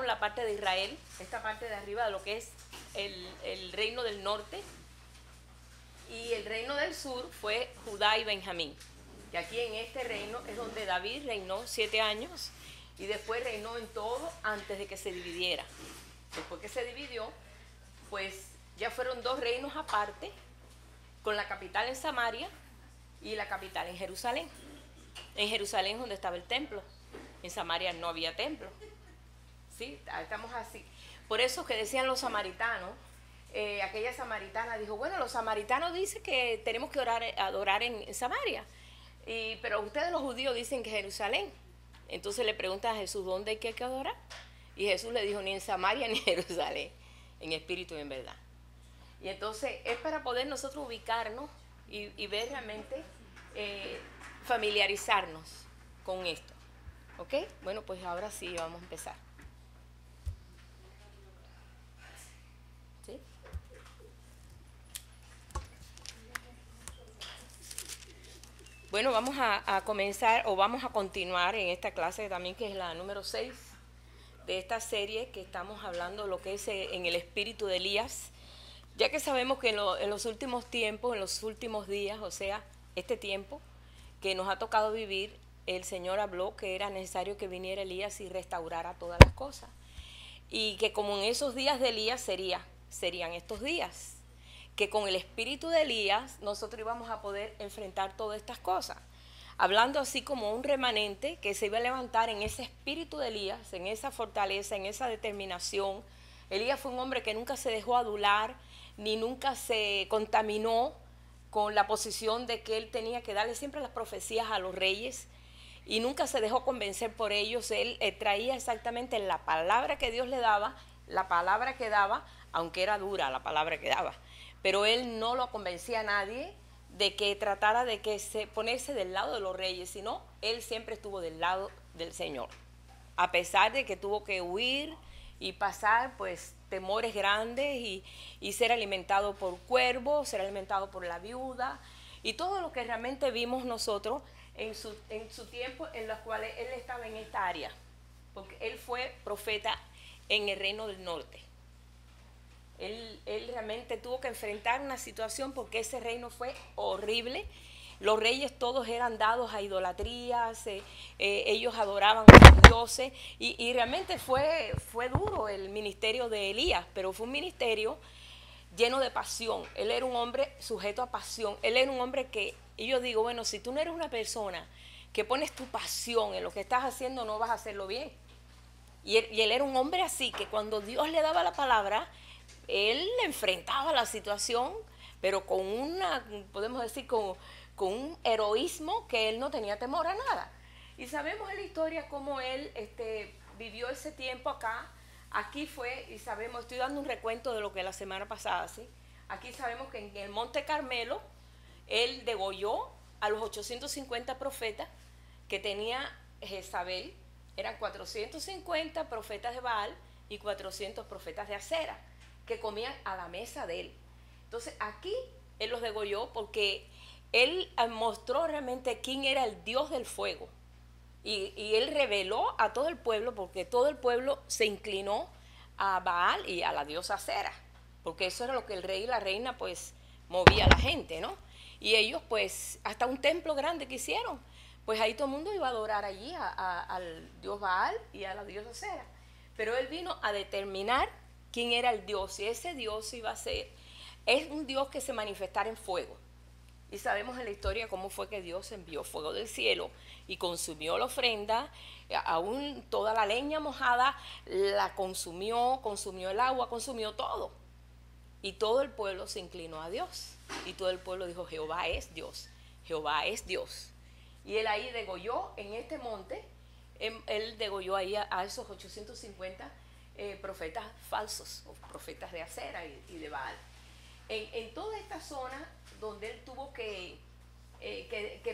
la parte de Israel, esta parte de arriba de lo que es el reino del norte, y el reino del sur fue Judá y Benjamín. Y aquí en este reino es donde David reinó 7 años y después reinó en todo antes de que se dividiera. Después que se dividió, pues ya fueron 2 reinos aparte, con la capital en Samaria y la capital en Jerusalén. En Jerusalén es donde estaba el templo, en Samaria no había templo. ¿Sí? Estamos así. Por eso que decían los samaritanos, aquella samaritana dijo, bueno, los samaritanos dicen que tenemos que adorar en Samaria, pero ustedes los judíos dicen que Jerusalén. Entonces le preguntan a Jesús, ¿dónde hay que adorar? Y Jesús le dijo, ni en Samaria ni en Jerusalén, en espíritu y en verdad. Y entonces es para poder nosotros ubicarnos y ver realmente, familiarizarnos con esto. ¿Ok? Bueno, pues ahora sí vamos a empezar. ¿Sí? Bueno, vamos a comenzar o vamos a continuar en esta clase también, que es la número 6 de esta serie que estamos hablando, lo que es en el espíritu de Elías. Ya que sabemos que en los últimos tiempos, en los últimos días, o sea, este tiempo que nos ha tocado vivir, el Señor habló que era necesario que viniera Elías y restaurara todas las cosas. Y que como en esos días de Elías serían estos días. Que con el espíritu de Elías nosotros íbamos a poder enfrentar todas estas cosas. Hablando así como un remanente que se iba a levantar en ese espíritu de Elías, en esa fortaleza, en esa determinación. Elías fue un hombre que nunca se dejó adular, ni nunca se contaminó con la posición de que él tenía que darle siempre las profecías a los reyes, y nunca se dejó convencer por ellos. Él traía exactamente la palabra que Dios le daba, la palabra que daba, aunque era dura la palabra que daba, pero él no lo convencía a nadie de que tratara de que ponerse del lado de los reyes, sino él siempre estuvo del lado del Señor, a pesar de que tuvo que huir y pasar pues temores grandes y ser alimentado por cuervos, ser alimentado por la viuda y todo lo que realmente vimos nosotros en su tiempo en los cuales él estaba en esta área, porque él fue profeta en el reino del norte. Él realmente tuvo que enfrentar una situación porque ese reino fue horrible. Los reyes todos eran dados a idolatrías, ellos adoraban a los dioses y realmente fue duro el ministerio de Elías, pero fue un ministerio lleno de pasión. Él era un hombre sujeto a pasión. Él era un hombre que, y yo digo, bueno, si tú no eres una persona que pones tu pasión en lo que estás haciendo, no vas a hacerlo bien. Y él era un hombre así, que cuando Dios le daba la palabra, él enfrentaba la situación, pero con podemos decir, con un heroísmo que él no tenía temor a nada. Y sabemos en la historia cómo él vivió ese tiempo acá. Aquí fue, y sabemos, estoy dando un recuento de lo que la semana pasada, ¿sí? Aquí sabemos que en el Monte Carmelo, él degolló a los 850 profetas que tenía Jezabel. Eran 450 profetas de Baal y 400 profetas de Acera, que comían a la mesa de él. Entonces aquí él los degolló porque él mostró realmente quién era el Dios del fuego. Y él reveló a todo el pueblo, porque todo el pueblo se inclinó a Baal y a la diosa Acera, porque eso era lo que el rey y la reina pues movía a la gente, ¿no? Y ellos pues hasta un templo grande que hicieron, pues ahí todo el mundo iba a adorar allí al dios Baal y a la diosa Acera. Pero él vino a determinar quién era el Dios, y ese Dios iba a ser, es un Dios que se manifestara en fuego. Y sabemos en la historia cómo fue que Dios envió fuego del cielo y consumió la ofrenda, aún toda la leña mojada la consumió el agua, consumió todo. Y todo el pueblo se inclinó a Dios. Y todo el pueblo dijo, Jehová es Dios, Jehová es Dios. Y él ahí degolló en este monte, él degolló ahí a esos 850 profetas falsos, o profetas de Acera y de Baal. En toda esta zona donde él tuvo que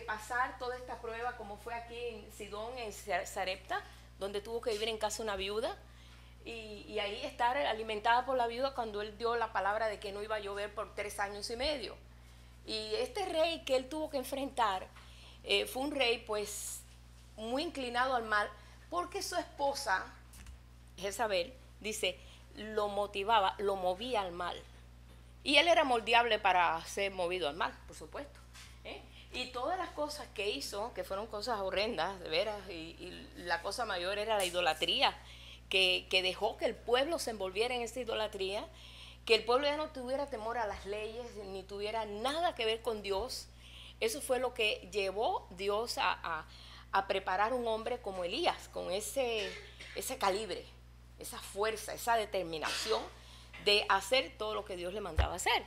pasar toda esta prueba, como fue aquí en Sidón, en Sarepta, donde tuvo que vivir en casa de una viuda y ahí estar alimentada por la viuda cuando él dio la palabra de que no iba a llover por 3 años y medio. Y este rey que él tuvo que enfrentar fue un rey pues muy inclinado al mal, porque su esposa Jezabel, dice, lo motivaba, lo movía al mal. Y él era moldeable para ser movido al mal, por supuesto. Y todas las cosas que hizo, que fueron cosas horrendas, de veras, y la cosa mayor era la idolatría, que dejó que el pueblo se envolviera en esa idolatría, que el pueblo ya no tuviera temor a las leyes, ni tuviera nada que ver con Dios. Eso fue lo que llevó Dios a preparar un hombre como Elías, con ese calibre, esa fuerza, esa determinación de hacer todo lo que Dios le mandaba hacer.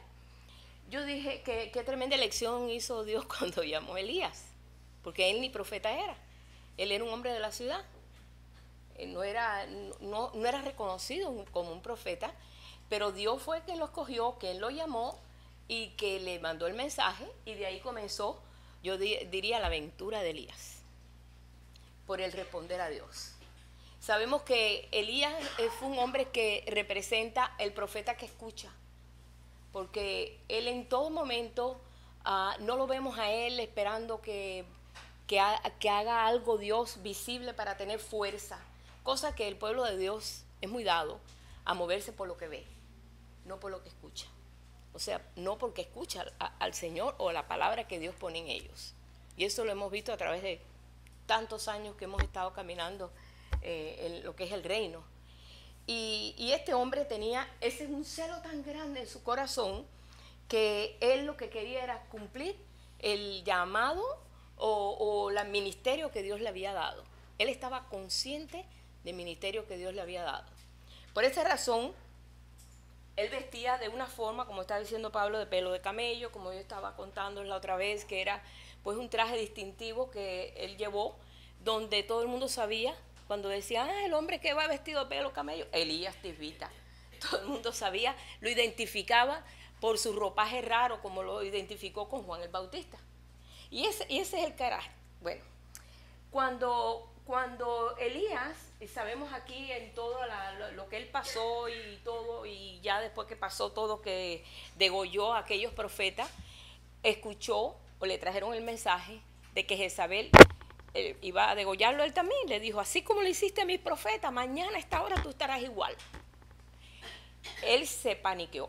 Yo dije que qué tremenda elección hizo Dios cuando llamó a Elías, porque él ni profeta era, él era un hombre de la ciudad, no era reconocido como un profeta, pero Dios fue quien lo escogió, quien lo llamó y que le mandó el mensaje, y de ahí comenzó, yo diría, la aventura de Elías, por el responder a Dios. Sabemos que Elías fue un hombre que representa el profeta que escucha, porque él en todo momento no lo vemos a él esperando que haga algo Dios visible para tener fuerza, cosa que el pueblo de Dios es muy dado a moverse por lo que ve, no por lo que escucha. O sea, no porque escucha al Señor o la palabra que Dios pone en ellos. Y eso lo hemos visto a través de tantos años que hemos estado caminando en lo que es el reino. Y este hombre tenía un celo tan grande en su corazón que él lo que quería era cumplir el llamado o el ministerio que Dios le había dado. Él estaba consciente del ministerio que Dios le había dado. Por esa razón, él vestía de una forma, como está diciendo Pablo, de pelo de camello, como yo estaba contando la otra vez, que era pues un traje distintivo que él llevó, donde todo el mundo sabía. Cuando decían, el hombre que va vestido de pelo camello, Elías Tisbita. Todo el mundo sabía, lo identificaba por su ropaje raro, como lo identificó con Juan el Bautista. Y ese es el carácter. Bueno, cuando Elías, y sabemos aquí en todo lo que él pasó y todo, y ya después que pasó todo, que degolló a aquellos profetas, escuchó o le trajeron el mensaje de que Jezabel iba a degollarlo él también. Le dijo, así como lo hiciste a mis profetas, mañana a esta hora tú estarás igual. Él se paniqueó.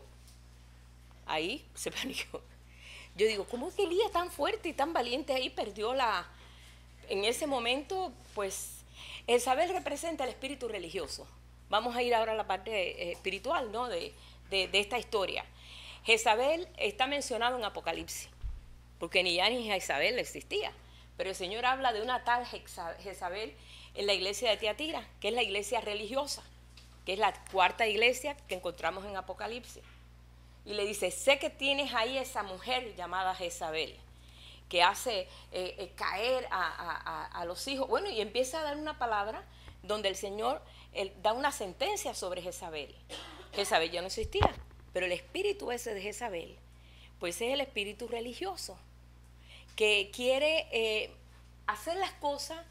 Ahí se paniqueó. Yo digo, ¿cómo es que Elías tan fuerte y tan valiente ahí perdió en ese momento? Pues Jezabel representa el espíritu religioso. Vamos a ir ahora a la parte espiritual, ¿no? de esta historia. Jezabel está mencionado en Apocalipsis, porque ni ya ni Jezabel existía. Pero el Señor habla de una tal Jezabel en la iglesia de Tiatira, que es la iglesia religiosa, que es la cuarta iglesia que encontramos en Apocalipsis. Y le dice, sé que tienes ahí esa mujer llamada Jezabel, que hace caer a los hijos. Bueno, y empieza a dar una palabra donde el Señor da una sentencia sobre Jezabel. Jezabel ya no existía, pero el espíritu ese de Jezabel, pues es el espíritu religioso, que quiere hacer las cosas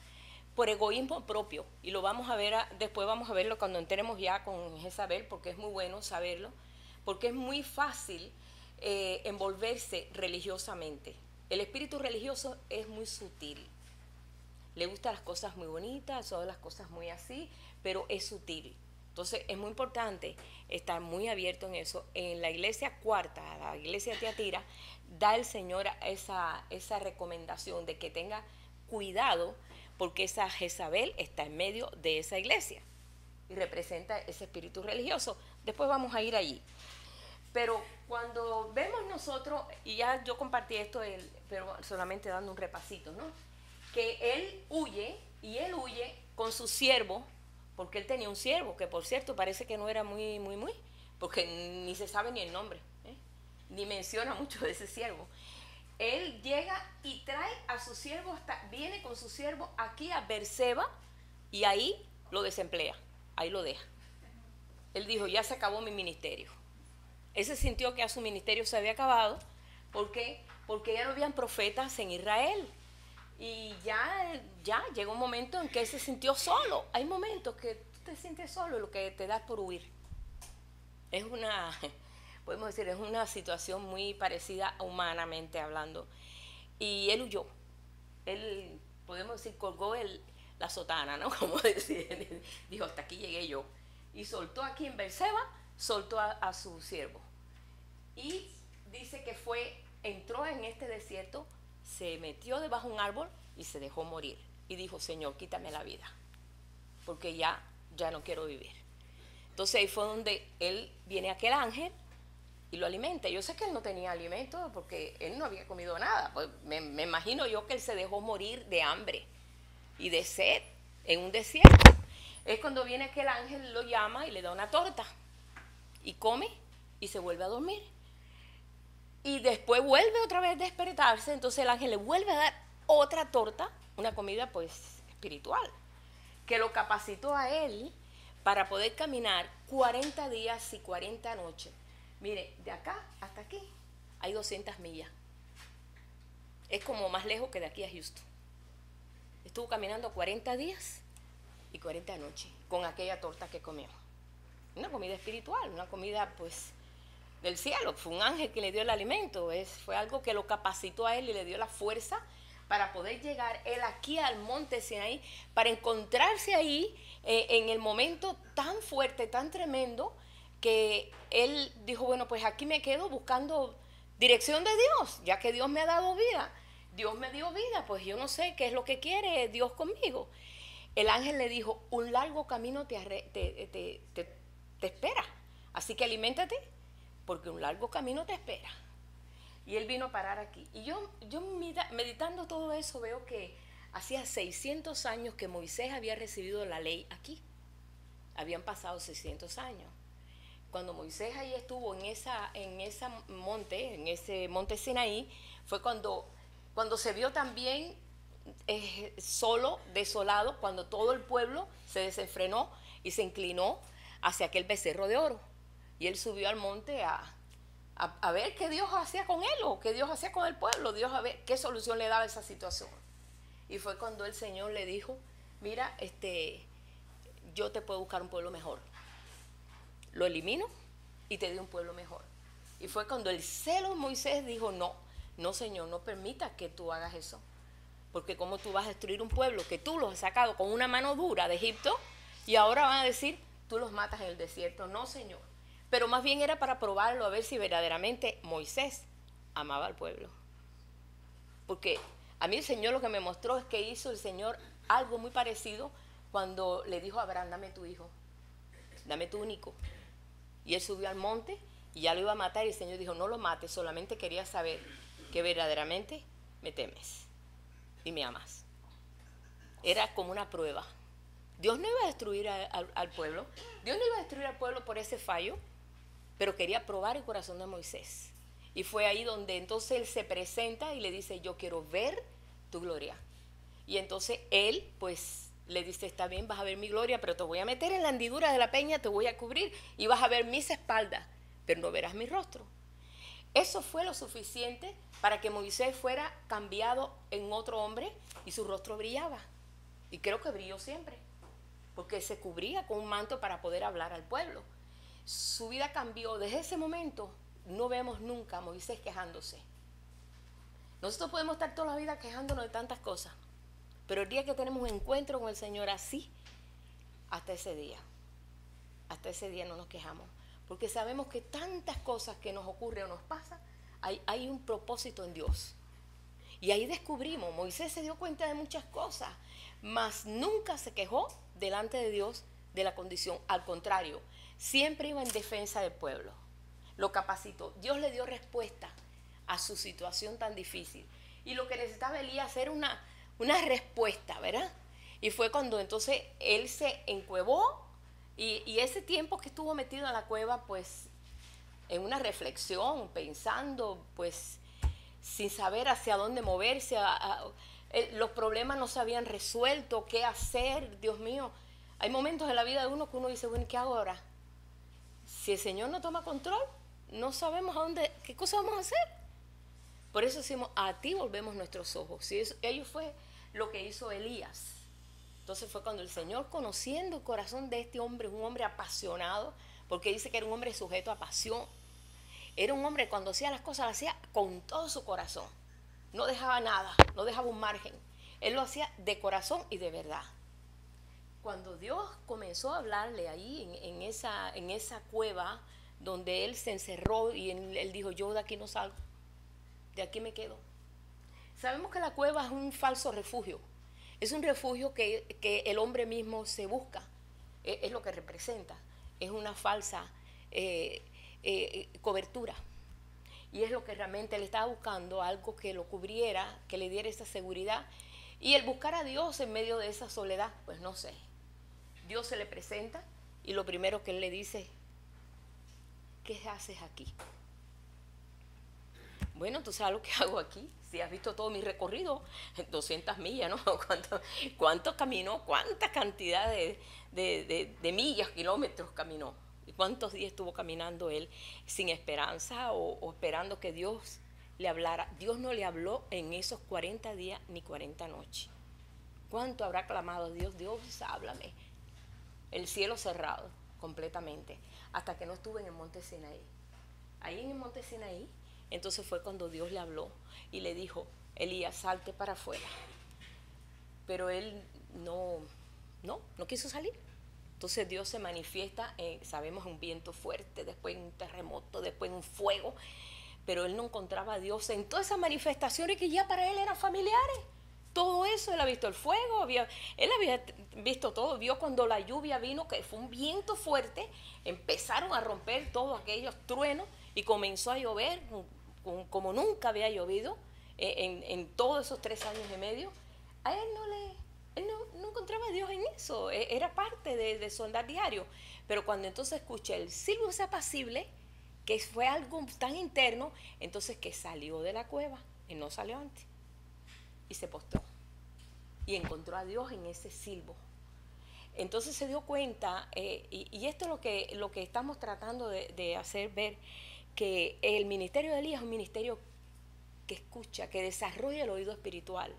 por egoísmo propio. Y lo vamos a ver, después vamos a verlo cuando entremos ya con Jezabel, porque es muy bueno saberlo, porque es muy fácil envolverse religiosamente. El espíritu religioso es muy sutil. Le gustan las cosas muy bonitas, todas las cosas muy así, pero es sutil. Entonces es muy importante estar muy abierto en eso. En la iglesia cuarta, la iglesia de Tiatira, da el Señor esa recomendación de que tenga cuidado, porque esa Jezabel está en medio de esa iglesia y representa ese espíritu religioso. Después vamos a ir allí. Pero cuando vemos nosotros, y ya yo compartí esto, pero solamente dando un repasito, ¿no? Que él huye con su siervo, porque él tenía un siervo, que por cierto parece que no era muy, porque ni se sabe ni el nombre, ni menciona mucho de ese siervo. Él llega y trae a su siervo, viene con su siervo aquí a Berseba, y ahí lo desemplea, ahí lo deja. Él dijo, ya se acabó mi ministerio. Él se sintió que a su ministerio se había acabado. ¿Por qué? Porque ya no habían profetas en Israel. Y ya llegó un momento en que él se sintió solo. Hay momentos que tú te sientes solo y lo que te da por huir. Podemos decir, es una situación muy parecida humanamente hablando. Y él huyó. Podemos decir, colgó la sotana, ¿no? Como decir, dijo, hasta aquí llegué yo. y soltó aquí en Beerseba, soltó a su siervo. Y dice que entró en este desierto, se metió debajo de un árbol y se dejó morir. Y dijo, Señor, quítame la vida, porque ya no quiero vivir. Entonces ahí fue donde él viene aquel ángel y lo alimenta. Yo sé que él no tenía alimento porque él no había comido nada. Pues me imagino yo que él se dejó morir de hambre y de sed en un desierto. Es cuando viene aquel ángel, lo llama y le da una torta. Y come y se vuelve a dormir. Y después vuelve otra vez a despertarse. Entonces el ángel le vuelve a dar otra torta, una comida pues espiritual, que lo capacitó a él para poder caminar 40 días y 40 noches. Mire, de acá hasta aquí hay 200 millas. Es como más lejos que de aquí a Houston. Estuvo caminando 40 días y 40 noches con aquella torta que comió. Una comida espiritual, una comida pues del cielo. Fue un ángel que le dio el alimento. Fue algo que lo capacitó a él y le dio la fuerza para poder llegar él aquí al monte Sinaí, para encontrarse ahí en el momento tan fuerte, tan tremendo, que él dijo, bueno, pues aquí me quedo buscando dirección de Dios, ya que Dios me ha dado vida. Dios me dio vida, pues yo no sé qué es lo que quiere Dios conmigo. El ángel le dijo, un largo camino te espera, así que aliméntate, porque un largo camino te espera. Y él vino a parar aquí. Y yo meditando todo eso, veo que hacía 600 años que Moisés había recibido la ley aquí. Habían pasado 600 años. Cuando Moisés ahí estuvo en ese monte Sinaí, fue cuando se vio también solo, desolado, cuando todo el pueblo se desenfrenó y se inclinó hacia aquel becerro de oro. Y él subió al monte a ver qué Dios hacía con él o qué Dios hacía con el pueblo, Dios a ver qué solución le daba a esa situación. Y fue cuando el Señor le dijo, mira, yo te puedo buscar un pueblo mejor. Lo elimino y te doy un pueblo mejor. Y fue cuando el celo de Moisés dijo, no Señor, no permitas que tú hagas eso. Porque cómo tú vas a destruir un pueblo que tú los has sacado con una mano dura de Egipto y ahora van a decir, tú los matas en el desierto. No, Señor. Pero más bien era para probarlo, a ver si verdaderamente Moisés amaba al pueblo. Porque a mí el Señor lo que me mostró es que hizo el Señor algo muy parecido cuando le dijo a Abraham, dame tu hijo, dame tu único. Y él subió al monte y ya lo iba a matar y el Señor dijo, no lo mates, solamente quería saber que verdaderamente me temes y me amas. Era como una prueba. Dios no iba a destruir al pueblo, Dios no iba a destruir al pueblo por ese fallo, pero quería probar el corazón de Moisés. Y fue ahí donde entonces él se presenta y le dice, yo quiero ver tu gloria. Y entonces él pues le dice, está bien, vas a ver mi gloria, pero te voy a meter en la hendidura de la peña, te voy a cubrir y vas a ver mis espaldas, pero no verás mi rostro. Eso fue lo suficiente para que Moisés fuera cambiado en otro hombre y su rostro brillaba. Y creo que brilló siempre, porque se cubría con un manto para poder hablar al pueblo. Su vida cambió. Desde ese momento no vemos nunca a Moisés quejándose. Nosotros podemos estar toda la vida quejándonos de tantas cosas, pero el día que tenemos un encuentro con el Señor así, hasta ese día no nos quejamos, porque sabemos que tantas cosas que nos ocurren o nos pasan, hay un propósito en Dios. Y ahí descubrimos, Moisés se dio cuenta de muchas cosas, mas nunca se quejó delante de Dios de la condición. Al contrario, siempre iba en defensa del pueblo. Lo capacitó. Dios le dio respuesta a su situación tan difícil. Y lo que necesitaba Elías era una respuesta, ¿verdad? Y fue cuando entonces él se encuevó y ese tiempo que estuvo metido en la cueva, pues en una reflexión, pensando, pues sin saber hacia dónde moverse, los problemas no se habían resuelto, qué hacer, Dios mío. Hay momentos en la vida de uno que uno dice, bueno, ¿qué hago ahora? Si el Señor no toma control, no sabemos qué cosa vamos a hacer. Por eso decimos, a ti volvemos nuestros ojos. Si ello fue lo que hizo Elías. Entonces fue cuando el Señor, conociendo el corazón de este hombre, un hombre apasionado, porque dice que era un hombre sujeto a pasión. Era un hombre que cuando hacía las cosas, las hacía con todo su corazón. No dejaba nada, no dejaba un margen. Él lo hacía de corazón y de verdad. Cuando Dios comenzó a hablarle ahí en esa cueva donde él se encerró y él dijo, yo de aquí no salgo, de aquí me quedo. Sabemos que la cueva es un falso refugio, es un refugio que el hombre mismo se busca, es lo que representa, es una falsa cobertura. Y es lo que realmente él estaba buscando, algo que lo cubriera, que le diera esa seguridad. Y el buscar a Dios en medio de esa soledad, pues no sé. Dios se le presenta y lo primero que él le dice, ¿qué haces aquí? Bueno, tú sabes lo que hago aquí. Si has visto todo mi recorrido, 200 millas, ¿no? ¿Cuánto caminó? ¿Cuánta cantidad de millas, kilómetros caminó? ¿Y cuántos días estuvo caminando él sin esperanza o esperando que Dios le hablara? Dios no le habló en esos 40 días ni 40 noches. ¿Cuánto habrá clamado Dios? Dios, háblame. El cielo cerrado completamente, hasta que no estuve en el monte Sinaí. Ahí en el monte Sinaí, entonces fue cuando Dios le habló y le dijo, Elías, salte para afuera. Pero él no quiso salir. Entonces Dios se manifiesta, sabemos, un viento fuerte, después en un terremoto, después en un fuego. Pero él no encontraba a Dios en todas esas manifestaciones que ya para él eran familiares. Todo eso, él ha visto el fuego, él había visto todo, vio cuando la lluvia vino, que fue un viento fuerte, empezaron a romper todos aquellos truenos y comenzó a llover como nunca había llovido en todos esos 3 años y medio. A él no encontraba a Dios en eso, era parte de su andar diario. Pero cuando entonces escuché el silbo ese apacible, que fue algo tan interno, entonces que salió de la cueva y no salió antes. Y se postró y encontró a Dios en ese silbo. Entonces se dio cuenta, y esto es lo que estamos tratando de hacer ver, que el ministerio de Elías es un ministerio que escucha, que desarrolla el oído espiritual.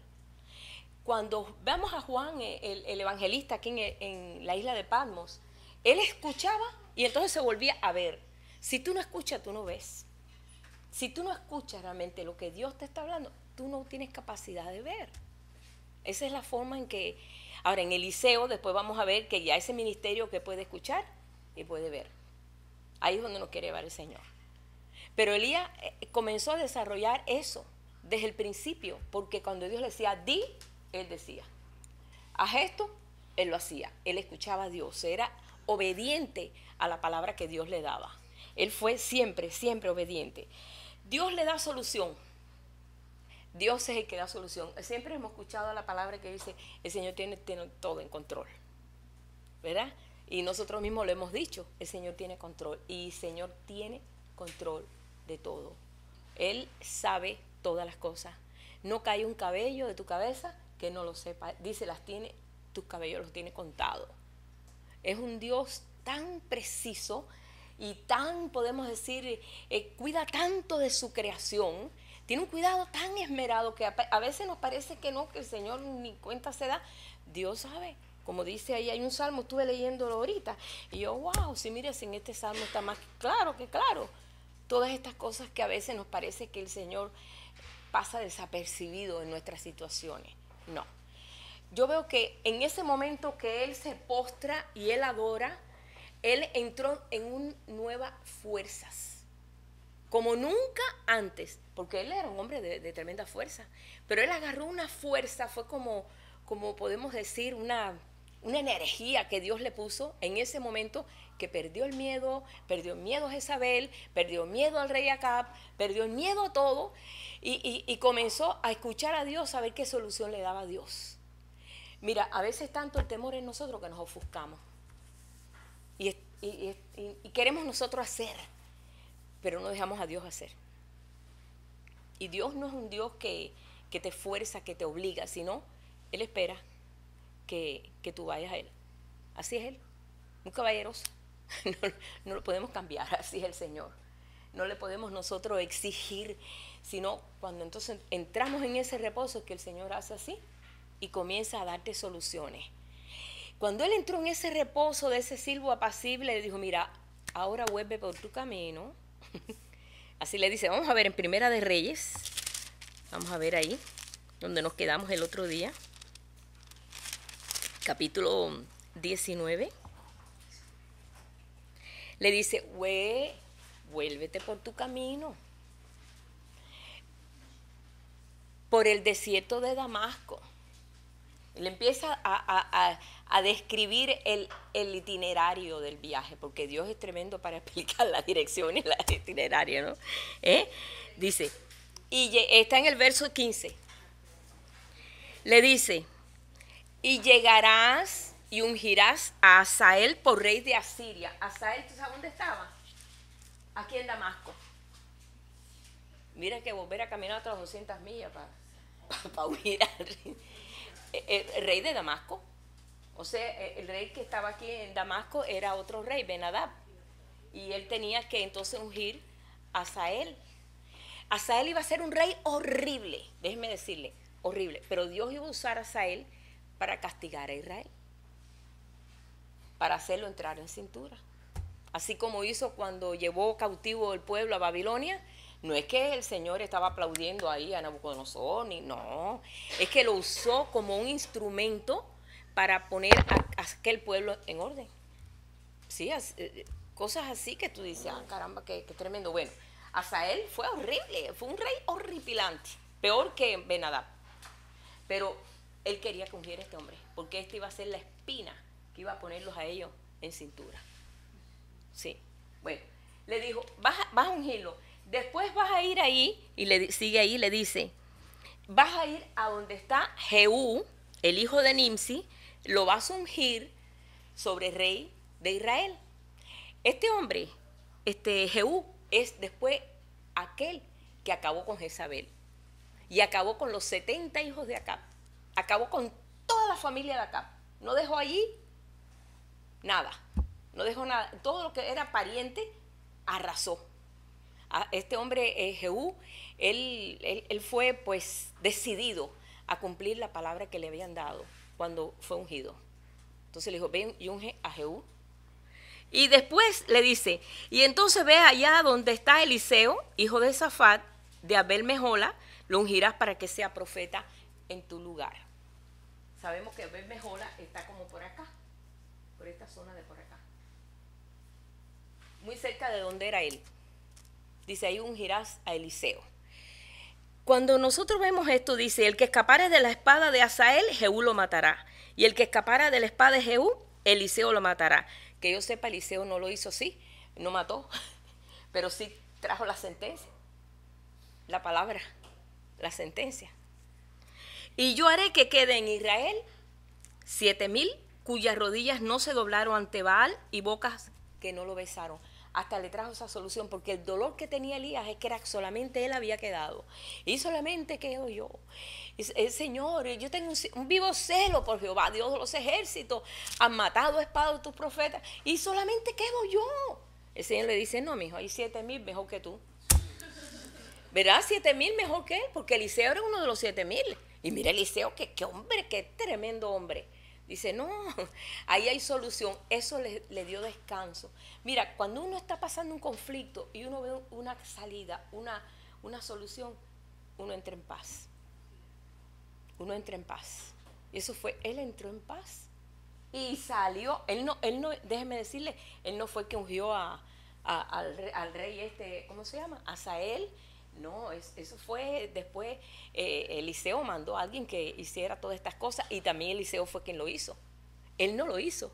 Cuando vemos a Juan, el evangelista aquí en la isla de Patmos, él escuchaba y entonces se volvía a ver. Si tú no escuchas, tú no ves. Si tú no escuchas realmente lo que Dios te está hablando, tú no tienes capacidad de ver. Esa es la forma en que... Ahora, en Eliseo, después vamos a ver que ya ese ministerio que puede escuchar y puede ver. Ahí es donde nos quiere llevar el Señor. Pero Elías comenzó a desarrollar eso desde el principio, porque cuando Dios le decía, di, él decía. Haz esto, él lo hacía. Él escuchaba a Dios, era obediente a la palabra que Dios le daba. Él fue siempre, siempre obediente. Dios le da solución. Dios es el que da solución. Siempre hemos escuchado la palabra que dice, el Señor tiene todo en control, ¿verdad? Y nosotros mismos lo hemos dicho, el Señor tiene control. Y el Señor tiene control de todo. Él sabe todas las cosas. No cae un cabello de tu cabeza que no lo sepa. Dice, tus cabellos los tiene contados. Es un Dios tan preciso y tan, podemos decir, cuida tanto de su creación. Tiene un cuidado tan esmerado que a veces nos parece que no, que el Señor ni cuenta se da. Dios sabe. Como dice ahí, hay un salmo, estuve leyéndolo ahorita. Y yo, wow, sí, mire, en este salmo está más claro que claro. Todas estas cosas que a veces nos parece que el Señor pasa desapercibido en nuestras situaciones. No. Yo veo que en ese momento que Él se postra y Él adora, Él entró en nuevas fuerzas. Como nunca antes, porque él era un hombre de tremenda fuerza, pero él agarró una fuerza, fue como podemos decir, una energía que Dios le puso en ese momento, que perdió el miedo a Jezabel, perdió miedo al rey Acab, perdió el miedo a todo, y comenzó a escuchar a Dios, a ver qué solución le daba a Dios. Mira, a veces tanto el temor en nosotros que nos ofuscamos, y queremos nosotros hacer, pero no dejamos a Dios hacer. Y Dios no es un Dios que te fuerza, que te obliga, sino Él espera que tú vayas a Él. Así es Él, un caballeroso. No lo podemos cambiar, así es el Señor. No le podemos nosotros exigir, sino cuando entonces entramos en ese reposo es que el Señor hace así y comienza a darte soluciones. Cuando Él entró en ese reposo de ese silbo apacible, le dijo, mira, ahora vuelve por tu camino. Así le dice, vamos a ver en Primera de Reyes, vamos a ver ahí, donde nos quedamos el otro día, capítulo 19, le dice, vuélvete por tu camino, por el desierto de Damasco. Le empieza a describir el itinerario del viaje, porque Dios es tremendo para explicar la dirección y la itinerario, ¿no? Dice, y está en el verso 15, le dice, y llegarás y ungirás a Hazael por rey de Asiria. Hazael, ¿tú sabes dónde estaba? Aquí en Damasco. Mira que volver a caminar otras 200 millas para ungir al rey. El rey de Damasco. O sea, el rey que estaba aquí en Damasco era otro rey, Ben-Hadad. Y él tenía que entonces ungir a Hazael. Hazael iba a ser un rey horrible, déjeme decirle, horrible. Pero Dios iba a usar a Hazael para castigar a Israel, para hacerlo entrar en cintura. Así como hizo cuando llevó cautivo el pueblo a Babilonia. No es que el Señor estaba aplaudiendo ahí a Nabucodonosor, no, es que lo usó como un instrumento para poner a aquel pueblo en orden. Sí, cosas así que tú dices, caramba, qué tremendo. Bueno, Hazael fue horrible, fue un rey horripilante, peor que Ben-Hadad. Pero él quería que ungiera a este hombre, porque este iba a ser la espina que iba a ponerlos a ellos en cintura. Sí, bueno, le dijo, vas a ungirlo. Después vas a ir ahí, y sigue ahí, le dice, vas a ir a donde está Jehú, el hijo de Nimsi, lo vas a ungir sobre el rey de Israel. Este hombre, Jehú, es después aquel que acabó con Jezabel y acabó con los 70 hijos de Acab. Acabó con toda la familia de Acab. No dejó allí nada, no dejó nada. Todo lo que era pariente arrasó. Este hombre, Jehú, él fue pues decidido a cumplir la palabra que le habían dado cuando fue ungido. Entonces le dijo, ven y unge a Jehú. Y después le dice, y entonces ve allá donde está Eliseo, hijo de Safat, de Abel Mejola, lo ungirás para que sea profeta en tu lugar. Sabemos que Abel Mejola está como por acá, por esta zona de por acá, muy cerca de donde era él. Dice, ahí ungirás a Eliseo. Cuando nosotros vemos esto, dice, el que escapare de la espada de Hazael, Jehú lo matará. Y el que escapara de la espada de Jehú, Eliseo lo matará. Que yo sepa, Eliseo no lo hizo así, no mató, pero sí trajo la sentencia, la palabra, la sentencia. Y yo haré que quede en Israel 7,000 cuyas rodillas no se doblaron ante Baal y bocas que no lo besaron. Hasta le trajo esa solución, porque el dolor que tenía Elías es que era solamente él había quedado. Y solamente quedo yo. Señor, yo tengo un vivo celo por Jehová, Dios de los ejércitos. Han matado a espada a tus profetas y solamente quedo yo. El Señor le dice, no, mijo, hay 7,000 mejor que tú. ¿Verdad? 7,000 mejor que él, porque Eliseo era uno de los 7,000. Y mira Eliseo, qué hombre, qué tremendo hombre. Dice, no, ahí hay solución. Eso le dio descanso. Mira, cuando uno está pasando un conflicto y uno ve una salida, una solución, uno entra en paz. Uno entra en paz. Y eso fue, él entró en paz. Y salió, él no, déjeme decirle, él no fue que ungió al rey ¿cómo se llama? Hazael. No, eso fue después, Eliseo mandó a alguien que hiciera todas estas cosas y también Eliseo fue quien lo hizo. Él no lo hizo.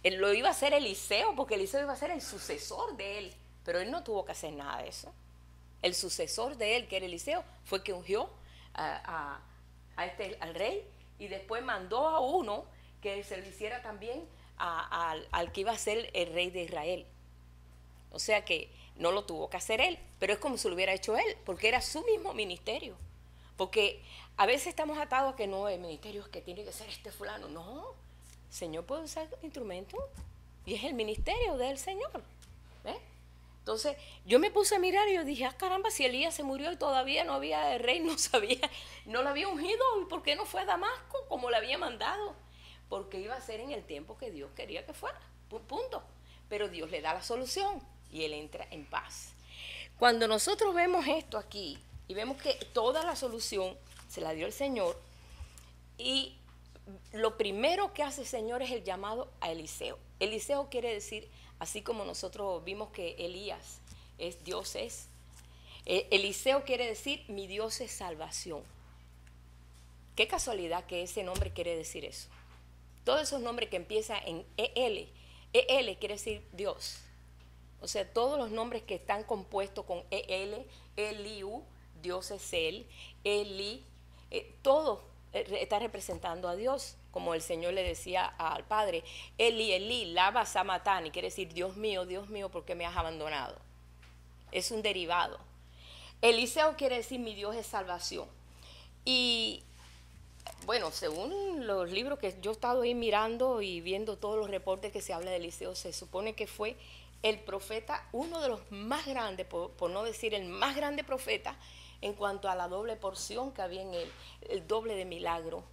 Él lo iba a hacer Eliseo, porque Eliseo iba a ser el sucesor de él, pero él no tuvo que hacer nada de eso. El sucesor de él, que era Eliseo, fue que ungió al rey y después mandó a uno que se lo hiciera también al que iba a ser el rey de Israel. O sea que no lo tuvo que hacer él, pero es como si lo hubiera hecho él, porque era su mismo ministerio. Porque a veces estamos atados a que no, el ministerio es que tiene que ser fulano. No, el Señor puede usar instrumentos y es el ministerio del Señor. ¿Ves? Entonces yo me puse a mirar y yo dije, caramba, si Elías se murió y todavía no había rey, no lo había ungido, ¿y por qué no fue a Damasco como le había mandado? Porque iba a ser en el tiempo que Dios quería que fuera, punto. Pero Dios le da la solución y él entra en paz. Cuando nosotros vemos esto aquí y vemos que toda la solución se la dio el Señor y lo primero que hace el Señor es el llamado a Eliseo. Eliseo quiere decir, así como nosotros vimos que Elías es Dios es, Eliseo quiere decir mi Dios es salvación. Qué casualidad que ese nombre quiere decir eso. Todos esos nombres que empiezan en EL quiere decir Dios. O sea, todos los nombres que están compuestos con EL, Eliú, Dios es Él, Eli, todo está representando a Dios, como el Señor le decía al Padre, Eli, Eli, lava samatani, quiere decir Dios mío, ¿por qué me has abandonado? Es un derivado. Eliseo quiere decir mi Dios es salvación. Y bueno, según los libros que yo he estado ahí mirando y viendo todos los reportes que se habla de Eliseo, se supone que fue el profeta, uno de los más grandes, por no decir el más grande profeta, en cuanto a la doble porción que había en él, el doble de milagro.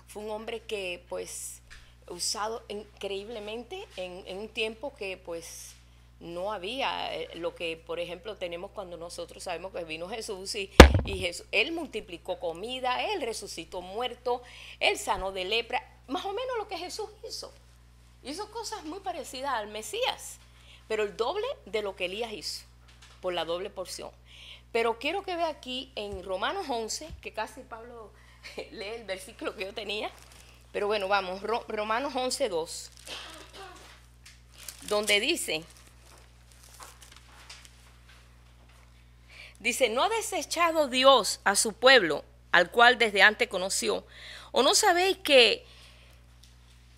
Fue un hombre que pues usado increíblemente en un tiempo que pues no había lo que por ejemplo tenemos cuando nosotros sabemos que vino Jesús y Jesús, él multiplicó comida, él resucitó muerto, él sanó de lepra, más o menos lo que Jesús hizo cosas muy parecidas al Mesías, pero el doble de lo que Elías hizo, por la doble porción. Pero quiero que vea aquí en Romanos 11, que casi Pablo lee el versículo que yo tenía, pero bueno, vamos, Romanos 11:2, donde dice, ¿no ha desechado Dios a su pueblo, al cual desde antes conoció? ¿O no sabéis que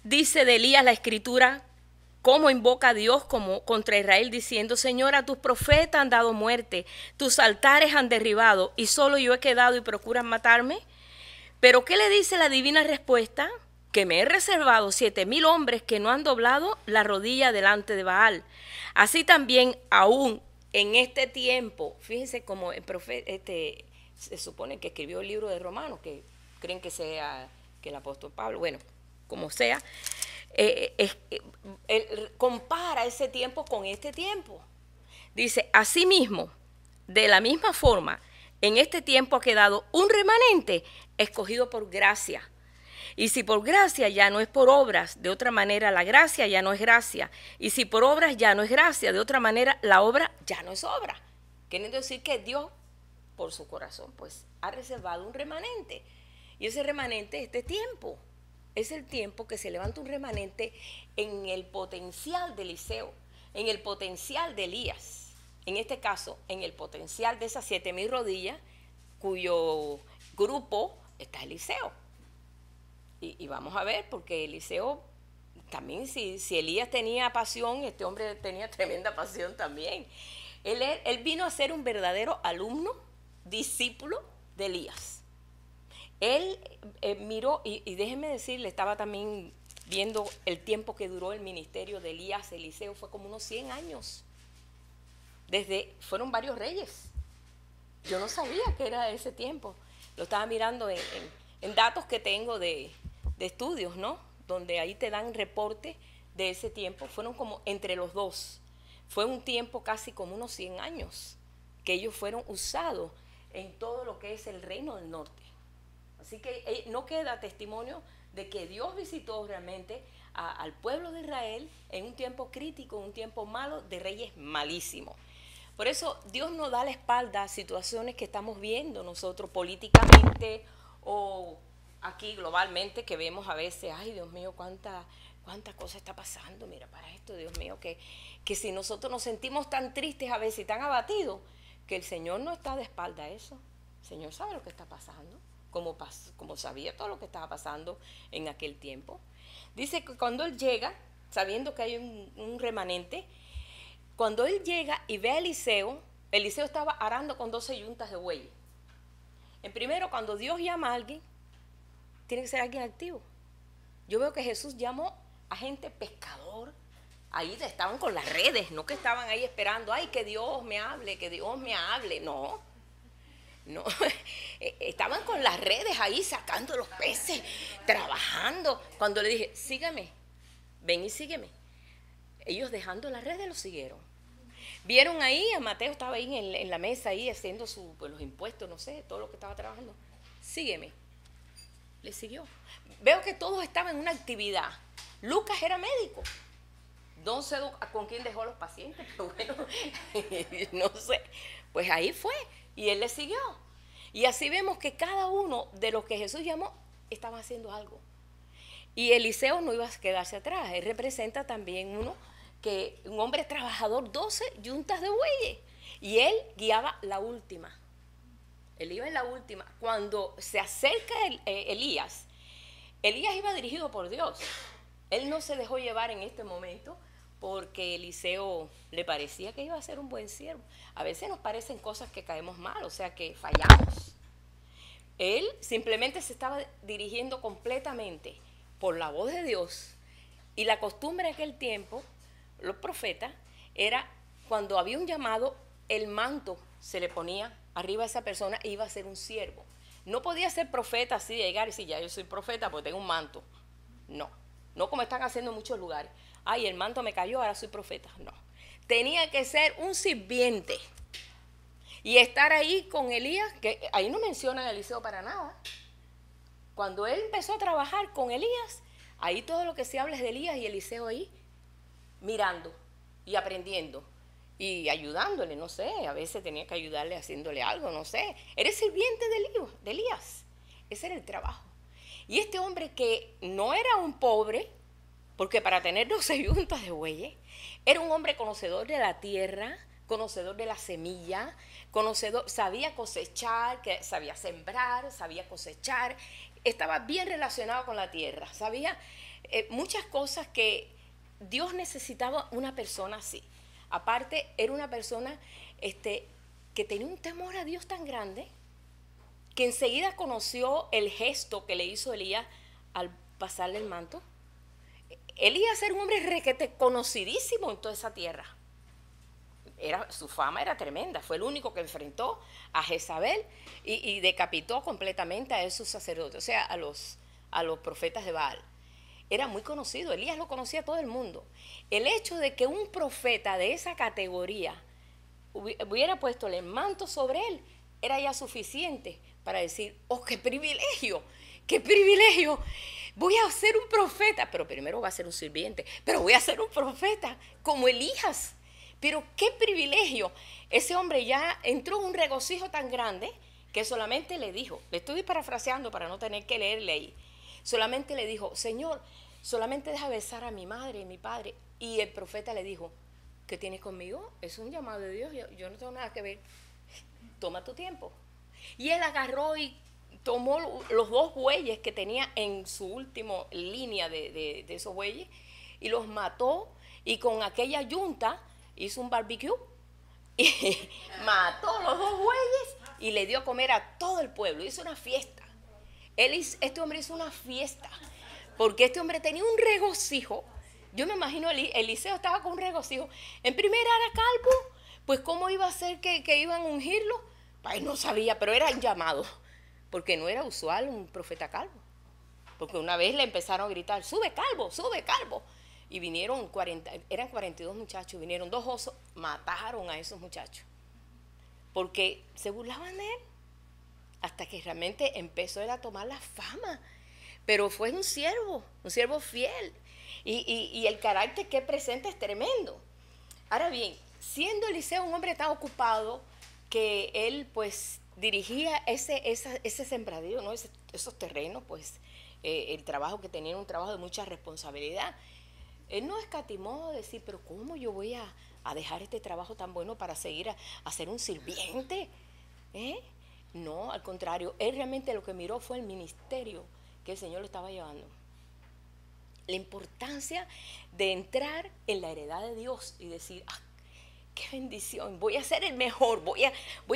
dice de Elías la Escritura, cómo invoca a Dios como contra Israel, diciendo, Señor, a tus profetas han dado muerte, tus altares han derribado, y solo yo he quedado y procuran matarme? Pero ¿qué le dice la divina respuesta? Que me he reservado 7,000 hombres que no han doblado la rodilla delante de Baal. Así también aún en este tiempo, fíjense como el profeta, se supone que escribió el libro de Romanos, que creen que sea que el apóstol Pablo, bueno, como sea, él compara ese tiempo con este tiempo. Dice, asimismo, de la misma forma, en este tiempo ha quedado un remanente escogido por gracia. Y si por gracia ya no es por obras, de otra manera la gracia ya no es gracia. Y si por obras ya no es gracia, de otra manera la obra ya no es obra. Queriendo decir que Dios, por su corazón, pues ha reservado un remanente. Y ese remanente es este tiempo. Es el tiempo que se levanta un remanente en el potencial de Eliseo, en el potencial de Elías. En este caso, en el potencial de esas 7,000 rodillas, cuyo grupo está Eliseo. Y vamos a ver, porque Eliseo también, si Elías tenía pasión, este hombre tenía tremenda pasión también. Él vino a ser un verdadero alumno, discípulo de Elías. Él miró, y déjenme decirle, estaba también viendo el tiempo que duró el ministerio de Elías, Eliseo, fue como unos 100 años. Fueron varios reyes. Yo no sabía que era ese tiempo. Lo estaba mirando en datos que tengo de estudios, ¿no? Donde ahí te dan reporte de ese tiempo. Fueron como entre los dos. Fue un tiempo casi como unos 100 años que ellos fueron usados en todo lo que es el reino del norte. Así que no queda testimonio de que Dios visitó realmente al pueblo de Israel en un tiempo crítico, un tiempo malo, de reyes malísimos. Por eso Dios no da la espalda a situaciones que estamos viendo nosotros políticamente o aquí globalmente, que vemos a veces, ay Dios mío, cuánta cosa está pasando, mira para esto, Dios mío, que si nosotros nos sentimos tan tristes a veces y tan abatidos, que el Señor no está de espalda a eso. El Señor sabe lo que está pasando, como sabía todo lo que estaba pasando en aquel tiempo. Dice que cuando Él llega, sabiendo que hay un remanente, cuando Él llega y ve a Eliseo estaba arando con 12 yuntas de bueyes. En primero, cuando Dios llama a alguien, tiene que ser alguien activo. Yo veo que Jesús llamó a gente pescador. Ahí estaban con las redes, no que estaban ahí esperando, ay, que Dios me hable, que Dios me hable. No, estaban con las redes ahí sacando los peces, trabajando. Cuando le dije, sígame, ven y sígueme. Ellos dejando las redes lo siguieron. Vieron ahí, a Mateo estaba ahí en la mesa ahí haciendo los impuestos, no sé, todo lo que estaba trabajando. Sígueme. le siguió. Veo que todos estaban en una actividad. Lucas era médico. No sé con quién dejó los pacientes, pero bueno, no sé. Pues ahí fue, y él le siguió. Y así vemos que cada uno de los que Jesús llamó estaba haciendo algo. Y Eliseo no iba a quedarse atrás. Él representa también un hombre trabajador, 12 yuntas de bueyes. Y él guiaba la última. Él iba en la última. Cuando se acerca Elías iba dirigido por Dios. Él no se dejó llevar en este momento porque Eliseo le parecía que iba a ser un buen siervo. A veces nos parecen cosas que caemos mal, o sea que fallamos. Él simplemente se estaba dirigiendo completamente por la voz de Dios. Y la costumbre de aquel tiempo, los profetas, era cuando había un llamado, el manto se le ponía arriba a esa persona e iba a ser un siervo. No podía ser profeta así de llegar y decir, ya yo soy profeta porque tengo un manto. No como están haciendo en muchos lugares. Ay, el manto me cayó, ahora soy profeta. No. Tenía que ser un sirviente. Y estar ahí con Elías, que ahí no mencionan a Eliseo para nada. Cuando él empezó a trabajar con Elías, ahí todo lo que se habla es de Elías y Eliseo ahí mirando y aprendiendo y ayudándole, no sé, a veces tenía que ayudarle haciéndole algo, no sé. Eres sirviente de Elías. Ese era el trabajo. Y este hombre que no era un pobre, porque para tener 12 yuntas de bueyes, era un hombre conocedor de la tierra, conocedor de la semilla, sabía cosechar, sabía sembrar, sabía cosechar, estaba bien relacionado con la tierra, sabía muchas cosas que Dios necesitaba una persona así. Aparte, era una persona que tenía un temor a Dios tan grande que enseguida conoció el gesto que le hizo Elías al pasarle el manto. Elías era un hombre requete conocidísimo en toda esa tierra. Su fama era tremenda, fue el único que enfrentó a Jezabel y decapitó completamente a esos sacerdotes, o sea, a los profetas de Baal. Era muy conocido, Elías lo conocía todo el mundo. El hecho de que un profeta de esa categoría hubiera puesto el manto sobre él era ya suficiente para decir, oh, qué privilegio, voy a ser un profeta, pero primero voy a ser un sirviente, pero voy a ser un profeta como Elías. Pero qué privilegio. Ese hombre ya entró en un regocijo tan grande que solamente le dijo, le estoy parafraseando para no tener que leerle ahí, solamente le dijo, Señor, solamente deja besar a mi madre y mi padre. Y el profeta le dijo, ¿qué tienes conmigo? Es un llamado de Dios, yo no tengo nada que ver. Toma tu tiempo. Y él agarró y tomó los 2 bueyes que tenía en su última línea de esos bueyes y los mató, y con aquella yunta hizo un barbecue y mató los 2 bueyes y le dio a comer a todo el pueblo. Hizo una fiesta. Este hombre hizo una fiesta porque este hombre tenía un regocijo. Yo me imagino Eliseo estaba con un regocijo. En primera era calvo, pues ¿cómo iba a ser que iban a ungirlo? Pues no sabía, pero era llamado, porque no era usual un profeta calvo. Porque una vez le empezaron a gritar, sube calvo, sube calvo. Y vinieron eran 42 muchachos, vinieron 2 osos, mataron a esos muchachos. Porque se burlaban de él. Hasta que realmente empezó él a tomar la fama. Pero fue un siervo fiel. Y el carácter que presenta es tremendo. Ahora bien, siendo Eliseo un hombre tan ocupado que él pues dirigía ese sembradío, ¿no? Esos terrenos, pues el trabajo que tenía era un trabajo de mucha responsabilidad. Él no escatimó decir, pero ¿cómo yo voy a dejar este trabajo tan bueno para seguir a ser un sirviente? No, al contrario, él realmente lo que miró fue el ministerio que el Señor le estaba llevando. La importancia de entrar en la heredad de Dios y decir, qué bendición, voy a ser el mejor, voy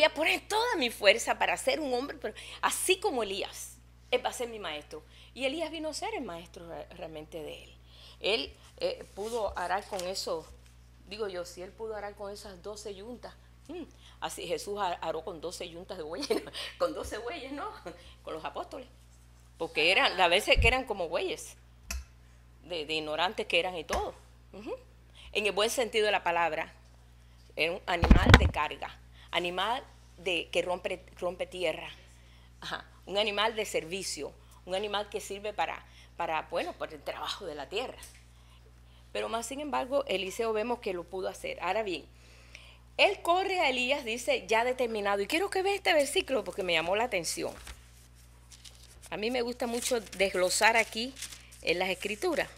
a poner toda mi fuerza para ser un hombre, pero así como Elías, él va a ser mi maestro. Y Elías vino a ser el maestro realmente de él. Él pudo arar con eso, digo yo, si él pudo arar con esas 12 yuntas, así Jesús aró con 12 yuntas de bueyes, con 12 bueyes, ¿no? Con los apóstoles, porque a veces que eran como bueyes, de ignorantes que eran y todo. En el buen sentido de la palabra, era un animal de carga, animal que rompe tierra, un animal de servicio, un animal que sirve bueno, para el trabajo de la tierra. Pero más sin embargo, Eliseo vemos que lo pudo hacer. Ahora bien, él corre a Elías, dice, ya determinado. Y quiero que veas este versículo porque me llamó la atención. A mí me gusta mucho desglosar aquí en las escrituras.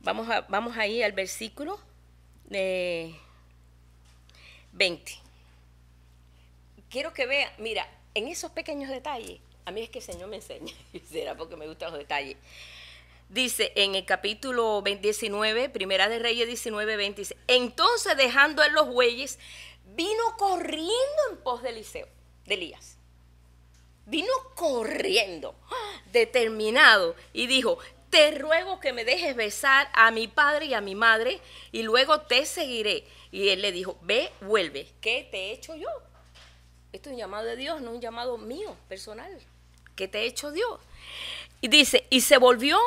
Vamos ahí al versículo 20. Quiero que vea, mira, en esos pequeños detalles, a mí es que el Señor me enseña, y será porque me gustan los detalles. Dice en el capítulo 19, Primera de Reyes 19, 20, dice, entonces dejando él los bueyes, vino corriendo en pos de Elías. Vino corriendo, determinado, y dijo, te ruego que me dejes besar a mi padre y a mi madre, y luego te seguiré. Y él le dijo, ve, vuelve, ¿qué te he hecho yo? Esto es un llamado de Dios, no un llamado mío, personal. ¿Qué te he hecho Dios? Y dice, y se volvió,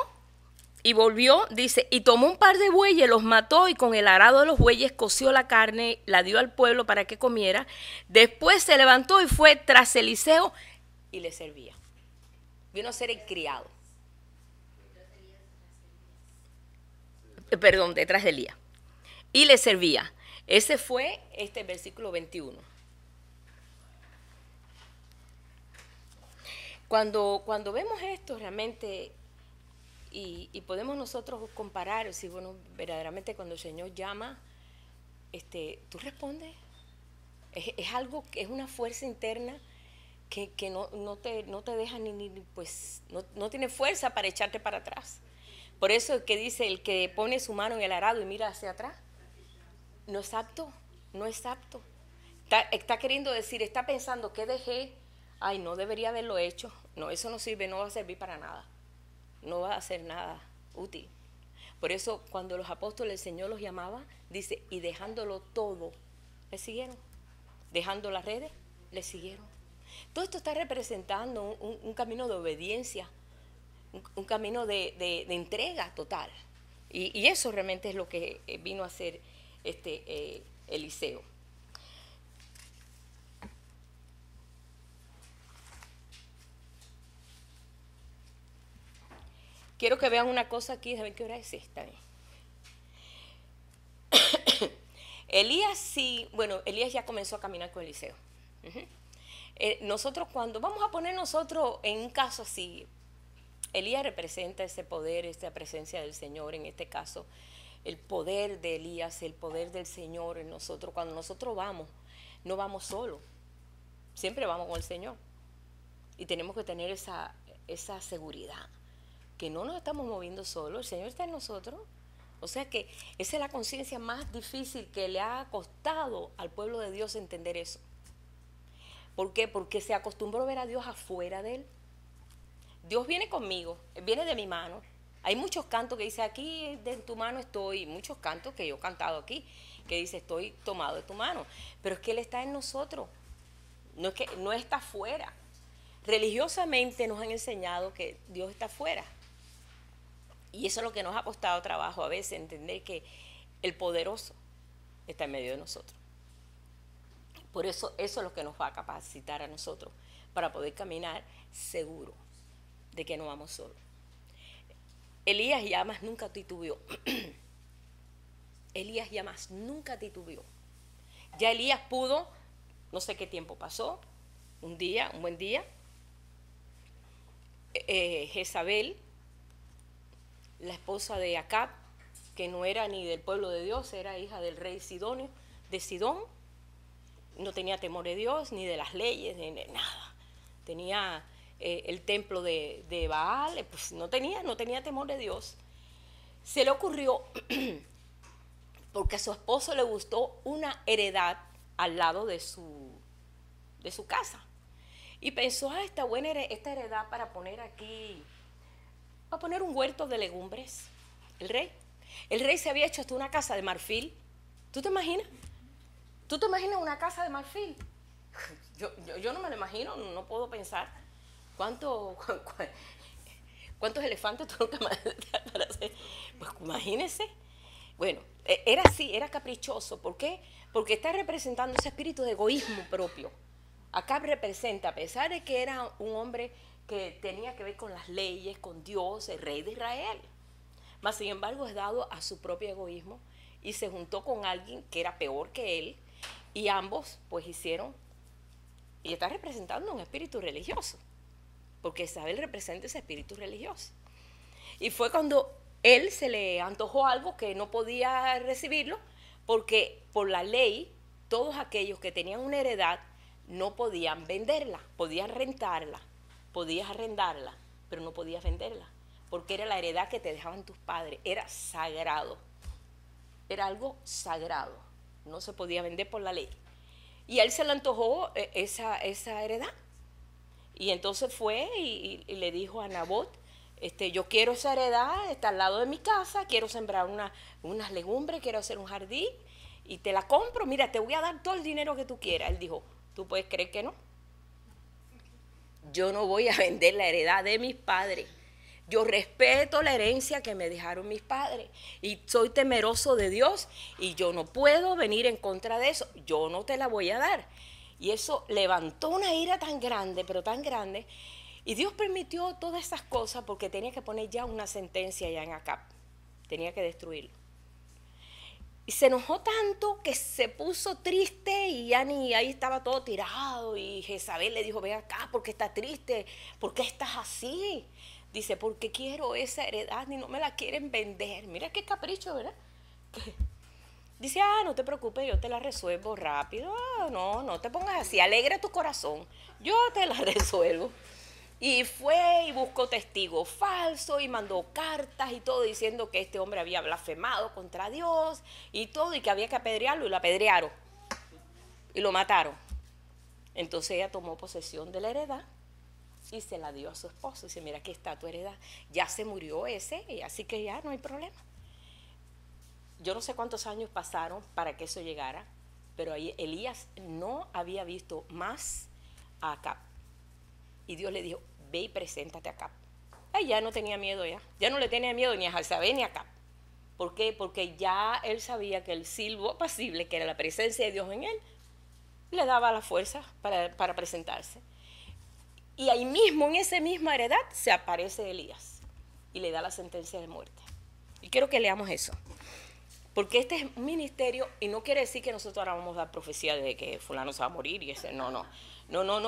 dice, y tomó un par de bueyes, los mató, y con el arado de los bueyes coció la carne, la dio al pueblo para que comiera. Después se levantó y fue tras Eliseo, y le servía. Vino a ser el criado. Perdón, detrás de Elías. Y le servía. Ese fue versículo 21. Cuando vemos esto realmente, y podemos nosotros comparar, si bueno, verdaderamente cuando el Señor llama, tú respondes. Es algo, es una fuerza interna que no te deja pues, no tiene fuerza para echarte para atrás. Por eso es que dice, el que pone su mano en el arado y mira hacia atrás, no es apto, no es apto. Está queriendo decir, está pensando que dejé, ay, no debería haberlo hecho. No, eso no sirve, no va a servir para nada. No va a hacer nada útil. Por eso cuando los apóstoles, el Señor los llamaba, dice, y dejándolo todo, le siguieron. Dejando las redes, le siguieron. Todo esto está representando un camino de obediencia, un camino de entrega total. Y eso realmente es lo que vino a hacer Eliseo. Quiero que vean una cosa aquí, ¿saben qué hora es esta? Elías ya comenzó a caminar con Eliseo. Nosotros vamos a poner nosotros en un caso así, Elías representa ese poder, esa presencia del Señor, en este caso, el poder de Elías, el poder del Señor en nosotros. Cuando nosotros vamos, no vamos solos, siempre vamos con el Señor. Y tenemos que tener esa seguridad, que no nos estamos moviendo solos, el Señor está en nosotros. O sea que esa es la conciencia más difícil que le ha costado al pueblo de Dios entender eso. ¿Por qué? Porque se acostumbró a ver a Dios afuera de él. Dios viene conmigo, viene de mi mano. Hay muchos cantos que dice, aquí de tu mano estoy, muchos cantos que yo he cantado aquí, que dice, estoy tomado de tu mano. Pero es que Él está en nosotros, no está afuera. Religiosamente nos han enseñado que Dios está afuera. Y eso es lo que nos ha costado trabajo a veces, entender que el poderoso está en medio de nosotros. Por eso es lo que nos va a capacitar a nosotros para poder caminar seguro de que no vamos solos. Elías ya más nunca titubeó. Elías ya más nunca titubeó. Ya Elías pudo, no sé qué tiempo pasó, un buen día, Jezabel, la esposa de Acab, que no era ni del pueblo de Dios, era hija del rey de Sidón, no tenía temor de Dios, ni de las leyes, ni de nada. Tenía el templo de Baal, pues no tenía temor de Dios. Se le ocurrió, porque a su esposo le gustó una heredad al lado de su casa. Y pensó, esta heredad para poner aquí, para poner un huerto de legumbres. El rey se había hecho hasta una casa de marfil. ¿Tú te imaginas? ¿Tú te imaginas una casa de marfil? Yo no me lo imagino, no puedo pensar. ¿Cuántos elefantes tuvo que matar para hacer? Pues imagínense. Bueno, era así, era caprichoso. ¿Por qué? Porque está representando ese espíritu de egoísmo propio. Acá representa, a pesar de que era un hombre que tenía que ver con las leyes, con Dios, el rey de Israel. Mas sin embargo es dado a su propio egoísmo y se juntó con alguien que era peor que él y ambos pues hicieron, y está representando un espíritu religioso, porque Jezabel representa ese espíritu religioso. Y fue cuando él se le antojó algo que no podía recibirlo, porque por la ley todos aquellos que tenían una heredad no podían venderla, podían rentarla, podías arrendarla, pero no podías venderla, porque era la heredad que te dejaban tus padres, era sagrado, era algo sagrado, no se podía vender por la ley. Y a él se le antojó esa heredad. Y entonces fue y le dijo a Nabot, yo quiero esa heredad, está al lado de mi casa, quiero sembrar unas legumbres, quiero hacer un jardín y te la compro, mira, te voy a dar todo el dinero que tú quieras. Él dijo, ¿tú puedes creer que no? Yo no voy a vender la heredad de mis padres. Yo respeto la herencia que me dejaron mis padres y soy temeroso de Dios y yo no puedo venir en contra de eso. Yo no te la voy a dar. Y eso levantó una ira tan grande, pero tan grande. Y Dios permitió todas esas cosas porque tenía que poner ya una sentencia ya en Acab. Tenía que destruirlo. Y se enojó tanto que se puso triste y ya ni ahí estaba todo tirado. Y Jezabel le dijo, ven acá, ¿por qué estás triste? ¿Por qué estás así? Dice, porque quiero esa heredad y no me la quieren vender. Mira qué capricho, ¿verdad? Dice, no te preocupes, yo te la resuelvo rápido. No te pongas así, alegra tu corazón. Yo te la resuelvo. Y fue y buscó testigos falsos y mandó cartas y todo diciendo que este hombre había blasfemado contra Dios y todo y que había que apedrearlo y lo apedrearon y lo mataron. Entonces ella tomó posesión de la heredad y se la dio a su esposo. Dice, mira, aquí está tu heredad. Ya se murió ese, y así que ya no hay problema. Yo no sé cuántos años pasaron para que eso llegara, pero ahí Elías no había visto más a Acab. Y Dios le dijo, ve y preséntate a Acab. Ay, ya no tenía miedo ya no le tenía miedo ni a Jezabel ni a Acab. ¿Por qué? Porque ya él sabía que el silbo apacible, que era la presencia de Dios en él, le daba la fuerza para presentarse. Y ahí mismo, en esa misma heredad, se aparece Elías y le da la sentencia de muerte. Y quiero que leamos eso. Porque este es un ministerio, y no quiere decir que nosotros ahora vamos a dar profecía de que fulano se va a morir y ese, no,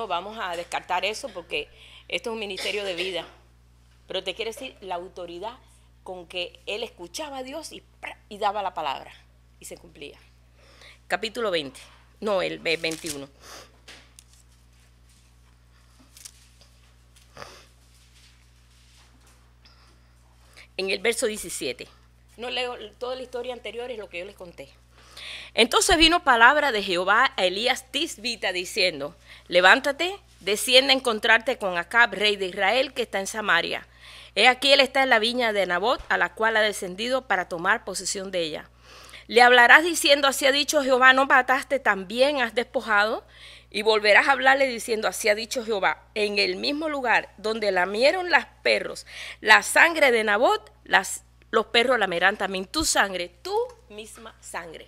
vamos a descartar eso porque esto es un ministerio de vida. Pero te quiere decir la autoridad con que él escuchaba a Dios y daba la palabra y se cumplía. Capítulo 20, no, el 21. En el verso 17. No leo toda la historia anterior, es lo que yo les conté. Entonces vino palabra de Jehová a Elías Tisbita diciendo, levántate, desciende a encontrarte con Acab, rey de Israel, que está en Samaria. He aquí él está en la viña de Nabot, a la cual ha descendido para tomar posesión de ella. Le hablarás diciendo, así ha dicho Jehová, no mataste, también has despojado. Y volverás a hablarle diciendo, así ha dicho Jehová, en el mismo lugar donde lamieron los perros la sangre de Nabot, los perros lamerán también tu sangre, tu misma sangre.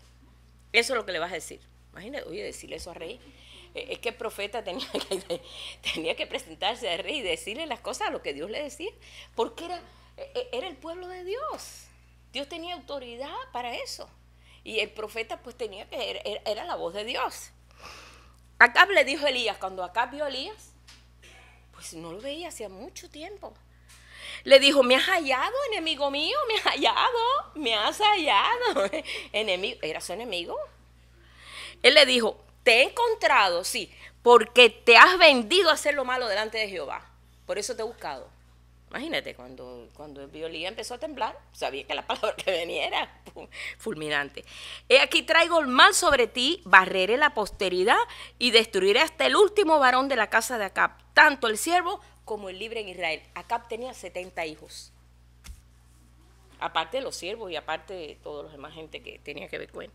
Eso es lo que le vas a decir. Imagínate, oye, decirle eso al rey. Es que el profeta tenía que presentarse al rey y decirle las cosas a lo que Dios le decía, porque era el pueblo de Dios. Dios tenía autoridad para eso. Y el profeta pues era la voz de Dios. Acab le dijo a Elías, cuando Acab vio a Elías, pues no lo veía hacía mucho tiempo. Le dijo, me has hallado, enemigo mío, me has hallado. Enemigo, ¿era su enemigo? Él le dijo, te he encontrado, sí, porque te has vendido a hacer lo malo delante de Jehová. Por eso te he buscado. Imagínate, cuando el violín empezó a temblar, sabía que la palabra que venía era fulminante. He aquí traigo el mal sobre ti, barreré la posteridad y destruiré hasta el último varón de la casa de Acab, tanto el siervo como el libre en Israel. Acab tenía 70 hijos. Aparte de los siervos y aparte de todos los demás gente que tenía que ver con él.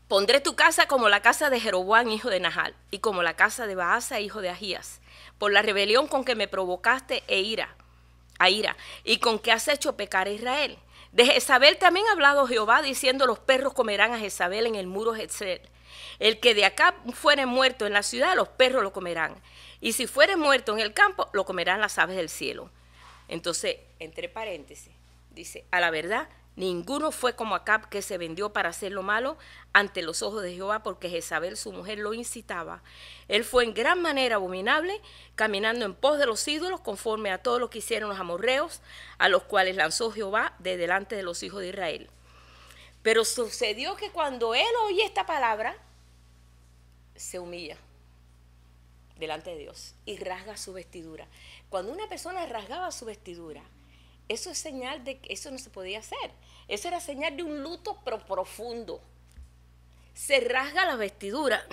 Pondré tu casa como la casa de Jeroboam, hijo de Nahal, y como la casa de Baasa, hijo de Ahías, por la rebelión con que me provocaste a ira, y con que has hecho pecar a Israel. De Jezabel también ha hablado Jehová, diciendo, los perros comerán a Jezabel en el muro Jezreel. El que de Acab fuere muerto en la ciudad, los perros lo comerán. y si fuere muerto en el campo, lo comerán las aves del cielo. Entonces, entre paréntesis, dice, a la verdad, ninguno fue como Acab, que se vendió para hacer lo malo ante los ojos de Jehová, porque Jezabel, su mujer, lo incitaba. Él fue en gran manera abominable, caminando en pos de los ídolos, conforme a todo lo que hicieron los amorreos, a los cuales lanzó Jehová de delante de los hijos de Israel. Pero sucedió que cuando él oye esta palabra, se humilla delante de Dios y rasga su vestidura. Cuando una persona rasgaba su vestidura, eso es señal de que eso no se podía hacer. Eso era señal de un luto pero profundo. Se rasga la vestidura.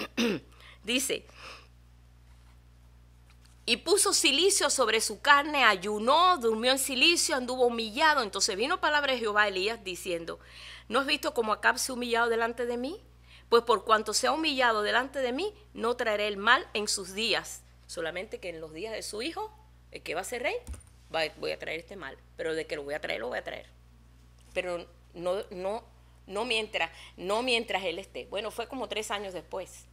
Dice, y puso cilicio sobre su carne, ayunó, durmió en cilicio, anduvo humillado. Entonces vino palabra de Jehová a Elías diciendo, ¿no has visto cómo Acab se ha humillado delante de mí? Pues por cuanto se ha humillado delante de mí, no traeré el mal en sus días. Solamente que en los días de su hijo, el que va a ser rey, voy a traer este mal. Pero de que lo voy a traer, lo voy a traer. Pero no mientras él esté. Bueno, fue como 3 años después.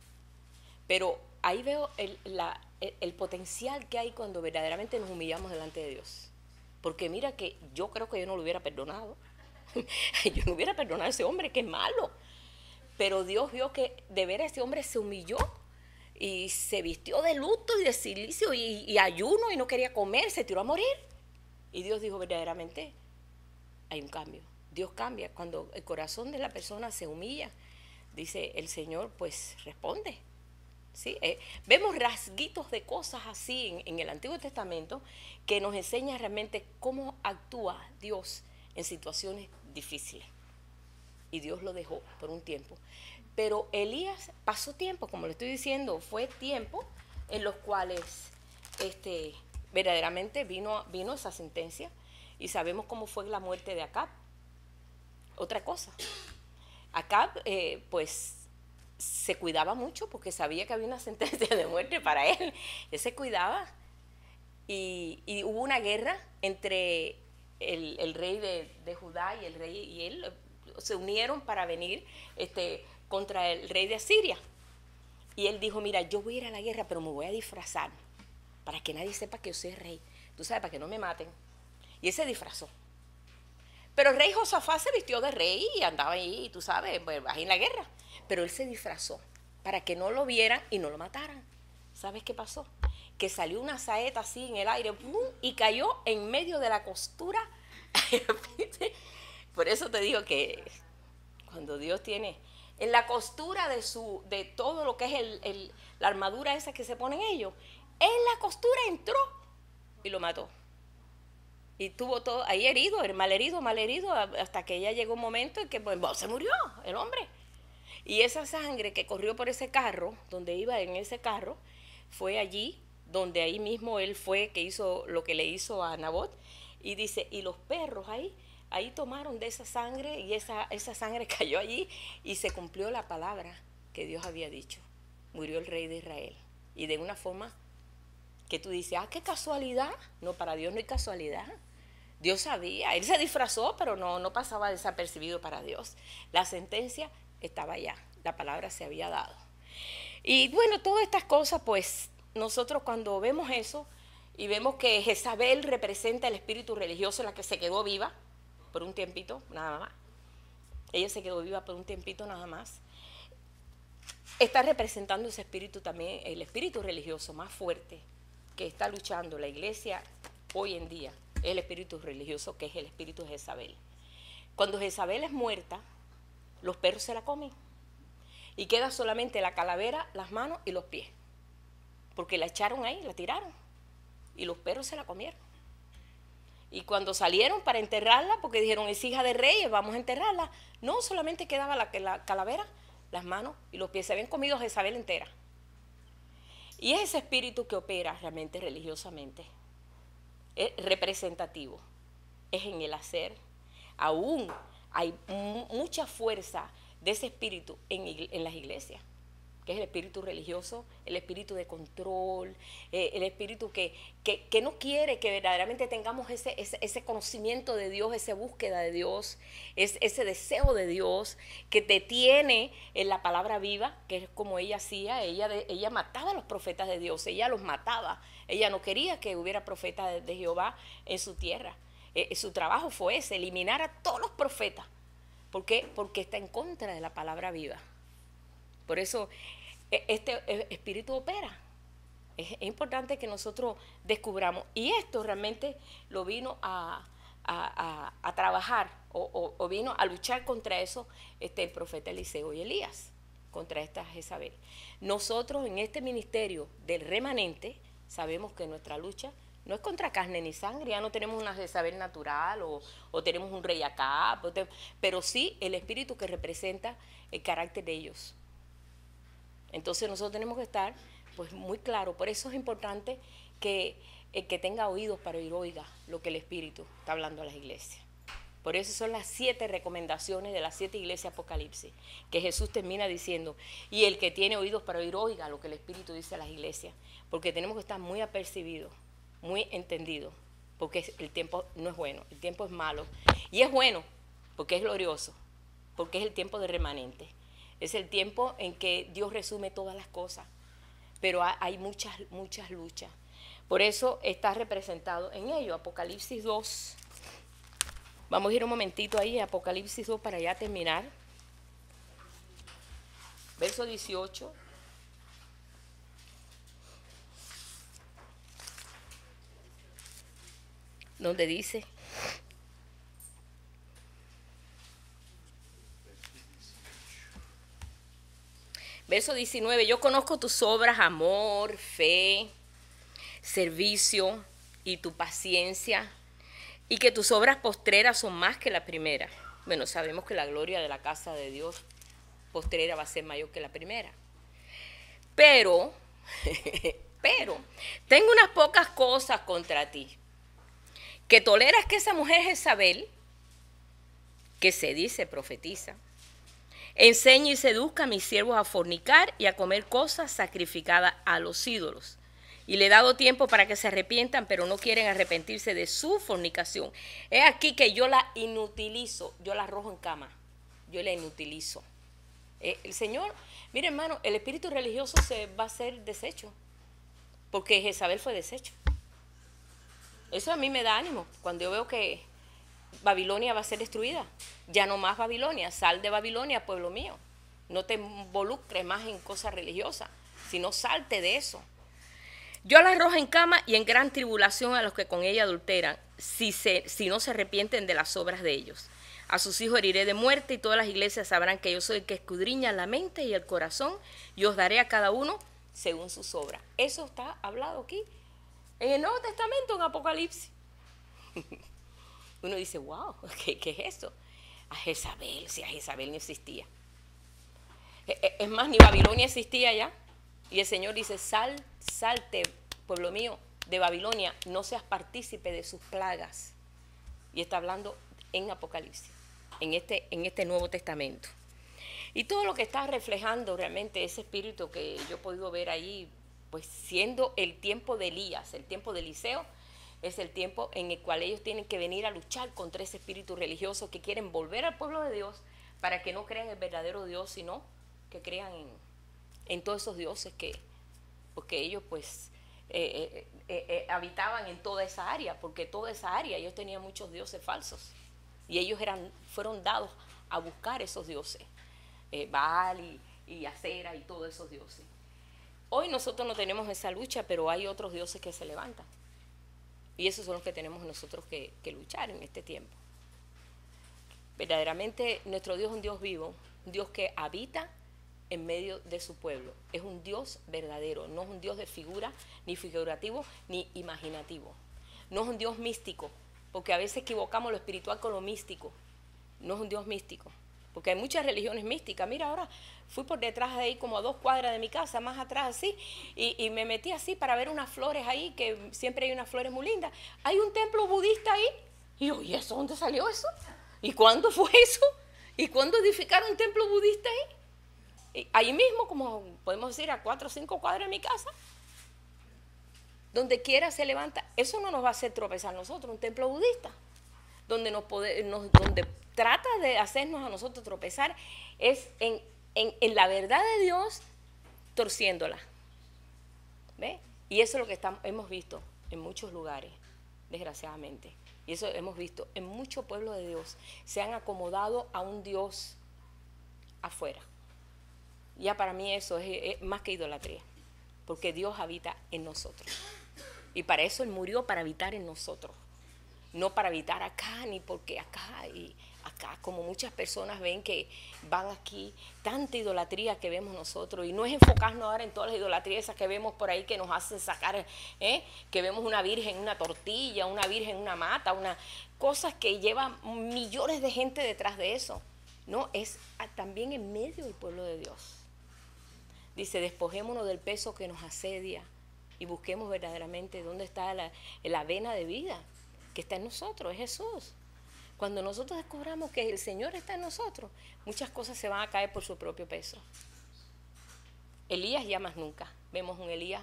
Pero ahí veo el potencial que hay cuando verdaderamente nos humillamos delante de Dios. Porque mira que yo creo que yo no lo hubiera perdonado. Yo no hubiera perdonado a ese hombre, que es malo. Pero Dios vio que de ver a ese hombre se humilló y se vistió de luto y de cilicio y ayuno y no quería comer, se tiró a morir. Y Dios dijo, verdaderamente hay un cambio. Dios cambia cuando el corazón de la persona se humilla. Dice el Señor, pues responde. ¿Sí? Vemos rasguitos de cosas así en el Antiguo Testamento que nos enseña realmente cómo actúa Dios en situaciones difíciles. Y Dios lo dejó por un tiempo. Pero Elías pasó tiempo, como le estoy diciendo, fue tiempo en los cuales verdaderamente vino esa sentencia, y sabemos cómo fue la muerte de Acab. Otra cosa, Acab pues se cuidaba mucho porque sabía que había una sentencia de muerte para él. Él se cuidaba y hubo una guerra entre el rey de Judá y el rey y él. Se unieron para venir contra el rey de Asiria. Y él dijo, mira, yo voy a ir a la guerra, pero me voy a disfrazar para que nadie sepa que yo soy rey. Tú sabes, para que no me maten. Y él se disfrazó. Pero el rey Josafat se vistió de rey y andaba ahí, tú sabes, pues, ahí en la guerra. Pero él se disfrazó para que no lo vieran y no lo mataran. ¿Sabes qué pasó? Que salió una saeta así en el aire, ¡pum!, y cayó en medio de la costura. Por eso te digo que cuando Dios tiene en la costura de todo lo que es la armadura esa que se ponen ellos, en la costura entró y lo mató. Y tuvo todo ahí herido, mal herido, hasta que ya llegó un momento en que pues, se murió el hombre. Y esa sangre que corrió por ese carro, donde iba en ese carro, fue allí donde ahí mismo él fue que hizo lo que le hizo a Nabot. Y dice, y los perros ahí tomaron de esa sangre, y esa sangre cayó allí y se cumplió la palabra que Dios había dicho. Murió el rey de Israel. Y de una forma que tú dices, qué casualidad. No, para Dios no hay casualidad. Dios sabía, él se disfrazó, pero no pasaba desapercibido para Dios. La sentencia estaba allá, la palabra se había dado. Y bueno, todas estas cosas, pues nosotros cuando vemos eso y vemos que Jezabel representa el espíritu religioso, la que se quedó viva por un tiempito, nada más. Ella se quedó viva por un tiempito nada más. Está representando ese espíritu también, el espíritu religioso más fuerte que está luchando la iglesia hoy en día, es el espíritu religioso, que es el espíritu de Jezabel. Cuando Jezabel es muerta, los perros se la comen y queda solamente la calavera, las manos y los pies, porque la echaron ahí, la tiraron y los perros se la comieron. Y cuando salieron para enterrarla, porque dijeron, es hija de reyes, vamos a enterrarla, no, solamente quedaba la calavera, las manos y los pies. Se habían comido a Jezabel entera. Y es ese espíritu que opera realmente religiosamente. Es representativo, es en el hacer. Aún hay mucha fuerza de ese espíritu en las iglesias. que es el espíritu religioso, el espíritu de control, el espíritu que no quiere que verdaderamente tengamos ese conocimiento de Dios, esa búsqueda de Dios, ese deseo de Dios que te tiene en la palabra viva, que es como ella hacía. Ella mataba a los profetas de Dios, ella los mataba. Ella no quería que hubiera profetas de Jehová en su tierra. Su trabajo fue ese, eliminar a todos los profetas. ¿Por qué? Porque está en contra de la palabra viva. Por eso este espíritu opera. Es importante que nosotros descubramos. Y esto realmente lo vino a trabajar o vino a luchar contra eso el profeta Eliseo y Elías, contra esta Jezabel. Nosotros en este ministerio del remanente sabemos que nuestra lucha no es contra carne ni sangre. Ya no tenemos una Jezabel natural o tenemos un rey acá, pero sí el espíritu que representa el carácter de ellos. Entonces nosotros tenemos que estar pues muy claro. Por eso es importante que el que tenga oídos para oír oiga lo que el Espíritu está hablando a las iglesias. Por eso son las 7 recomendaciones de las 7 iglesias Apocalipsis, que Jesús termina diciendo, y el que tiene oídos para oír oiga lo que el Espíritu dice a las iglesias, porque tenemos que estar muy apercibidos, muy entendidos, porque el tiempo no es bueno, el tiempo es malo, y es bueno porque es glorioso, porque es el tiempo de remanente. Es el tiempo en que Dios resume todas las cosas, pero hay muchas luchas. Por eso está representado en ello, Apocalipsis 2. Vamos a ir un momentito ahí, Apocalipsis 2, para ya terminar. Verso 18. Donde dice... Verso 19, yo conozco tus obras, amor, fe, servicio y tu paciencia, y que tus obras postreras son más que la primera. Bueno, sabemos que la gloria de la casa de Dios postrera va a ser mayor que la primera. Pero tengo unas pocas cosas contra ti. Que toleras que esa mujer Jezabel, que se dice profetiza, enseñe y seduzca a mis siervos a fornicar y a comer cosas sacrificadas a los ídolos. Y le he dado tiempo para que se arrepientan, pero no quieren arrepentirse de su fornicación. Es aquí que yo la inutilizo, yo la arrojo en cama, yo la inutilizo. El Señor, mire hermano, el espíritu religioso se va a hacer deshecho, porque Jezabel fue deshecho. Eso a mí me da ánimo, cuando yo veo que Babilonia va a ser destruida. Ya no más Babilonia, sal de Babilonia, pueblo mío. No te involucres más en cosas religiosas, sino salte de eso. Yo la arrojo en cama y en gran tribulación a los que con ella adulteran, si no se arrepienten de las obras de ellos. A sus hijos heriré de muerte, y todas las iglesias sabrán que yo soy el que escudriña la mente y el corazón, y os daré a cada uno según sus obras. Eso está hablado aquí en el Nuevo Testamento, en Apocalipsis. Uno dice, wow, ¿qué es eso? A Jezabel, si a Jezabel no existía. Es más, ni Babilonia existía ya. Y el Señor dice, salte, pueblo mío, de Babilonia, no seas partícipe de sus plagas. Y está hablando en Apocalipsis, en este Nuevo Testamento. Y todo lo que está reflejando realmente ese espíritu que yo he podido ver ahí, pues siendo el tiempo de Elías, el tiempo de Eliseo, es el tiempo en el cual ellos tienen que venir a luchar contra ese espíritu religioso que quieren volver al pueblo de Dios para que no crean el verdadero Dios, sino que crean en todos esos dioses porque ellos pues habitaban en toda esa área, porque toda esa área ellos tenían muchos dioses falsos y ellos fueron dados a buscar esos dioses, Baal y Acera y todos esos dioses. Hoy nosotros no tenemos esa lucha, pero hay otros dioses que se levantan. Y esos son los que tenemos nosotros que luchar en este tiempo. Verdaderamente nuestro Dios es un Dios vivo, un Dios que habita en medio de su pueblo. Es un Dios verdadero, no es un Dios de figura, ni figurativo, ni imaginativo. No es un Dios místico, porque a veces equivocamos lo espiritual con lo místico. No es un Dios místico, porque hay muchas religiones místicas. Mira, ahora fui por detrás de ahí, como a 2 cuadras de mi casa, más atrás así, y me metí así para ver unas flores ahí, que siempre hay unas flores muy lindas. Hay un templo budista ahí. Y yo, ¿y eso dónde salió eso? ¿Y cuándo fue eso? ¿Y cuándo edificaron un templo budista ahí? ahí mismo, como podemos decir, a 4 o 5 cuadras de mi casa, donde quiera se levanta. Eso no nos va a hacer tropezar a nosotros, un templo budista, donde donde trata de hacernos a nosotros tropezar, es en la verdad de Dios, torciéndola. ¿Ve? Y eso es lo que hemos visto en muchos lugares, desgraciadamente. Y eso hemos visto en muchos pueblos de Dios. Se han acomodado a un Dios afuera. Ya para mí eso es más que idolatría, porque Dios habita en nosotros. Y para eso Él murió, para habitar en nosotros. No para habitar acá, ni porque acá y acá, como muchas personas ven que van aquí, tanta idolatría que vemos nosotros, y no es enfocarnos ahora en todas las idolatrías esas que vemos por ahí que nos hacen sacar, que vemos una virgen en una tortilla, una virgen en una mata, cosas que llevan millones de gente detrás de eso. No, es también en medio del pueblo de Dios. Dice, despojémonos del peso que nos asedia y busquemos verdaderamente dónde está la vena de vida que está en nosotros, es Jesús. Cuando nosotros descubramos que el Señor está en nosotros, muchas cosas se van a caer por su propio peso. Elías ya más nunca. Vemos un Elías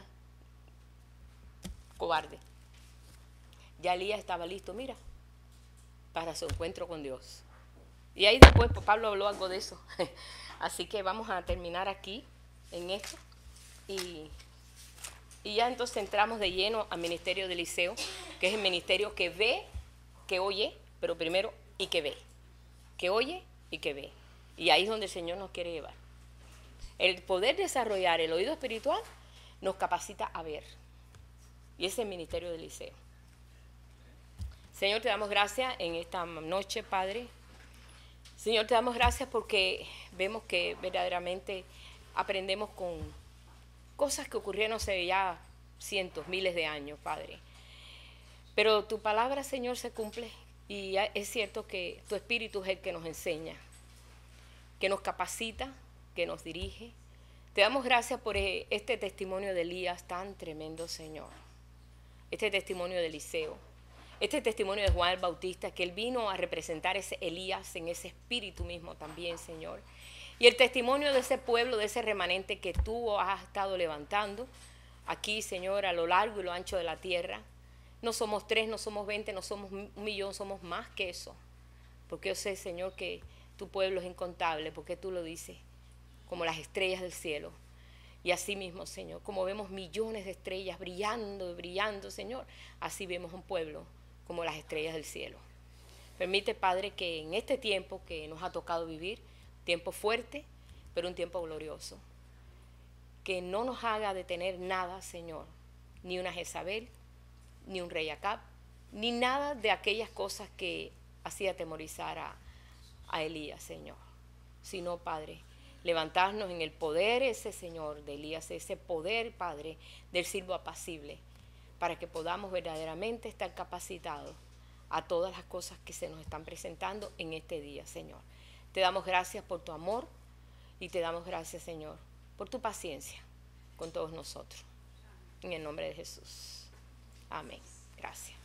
cobarde. Ya Elías estaba listo, mira, para su encuentro con Dios. Y ahí después pues, Pablo habló algo de eso. Así que vamos a terminar aquí en esto. Y ya entonces entramos de lleno al ministerio de Eliseo, que es el ministerio que ve, que oye, pero primero y que ve. Que oye y que ve. Y ahí es donde el Señor nos quiere llevar. El poder desarrollar el oído espiritual nos capacita a ver. Y ese es el ministerio de Eliseo. Señor, te damos gracias en esta noche, Padre. Señor, te damos gracias porque vemos que verdaderamente aprendemos con cosas que ocurrieron hace ya cientos, miles de años, Padre. Pero tu palabra, Señor, se cumple y es cierto que tu Espíritu es el que nos enseña, que nos capacita, que nos dirige. Te damos gracias por este testimonio de Elías tan tremendo, Señor. Este testimonio de Eliseo. Este testimonio de Juan el Bautista, que él vino a representar ese Elías en ese espíritu mismo también, Señor. Y el testimonio de ese pueblo, de ese remanente que tú has estado levantando aquí, Señor, a lo largo y lo ancho de la tierra. No somos 3, no somos 20, no somos 1.000.000, somos más que eso. Porque yo sé, Señor, que tu pueblo es incontable, porque tú lo dices, como las estrellas del cielo. Y así mismo, Señor, como vemos millones de estrellas brillando, brillando, Señor, así vemos un pueblo como las estrellas del cielo. Permite, Padre, que en este tiempo que nos ha tocado vivir, tiempo fuerte, pero un tiempo glorioso, que no nos haga detener nada, Señor, ni una Jezabel, ni un rey Acab, ni nada de aquellas cosas que hacía atemorizar a Elías, Señor, sino, Padre, levantarnos en el poder ese, Señor, de Elías, ese poder, Padre, del siervo apacible, para que podamos verdaderamente estar capacitados a todas las cosas que se nos están presentando en este día, Señor. Te damos gracias por tu amor y te damos gracias, Señor, por tu paciencia con todos nosotros. En el nombre de Jesús. Amén. Gracias.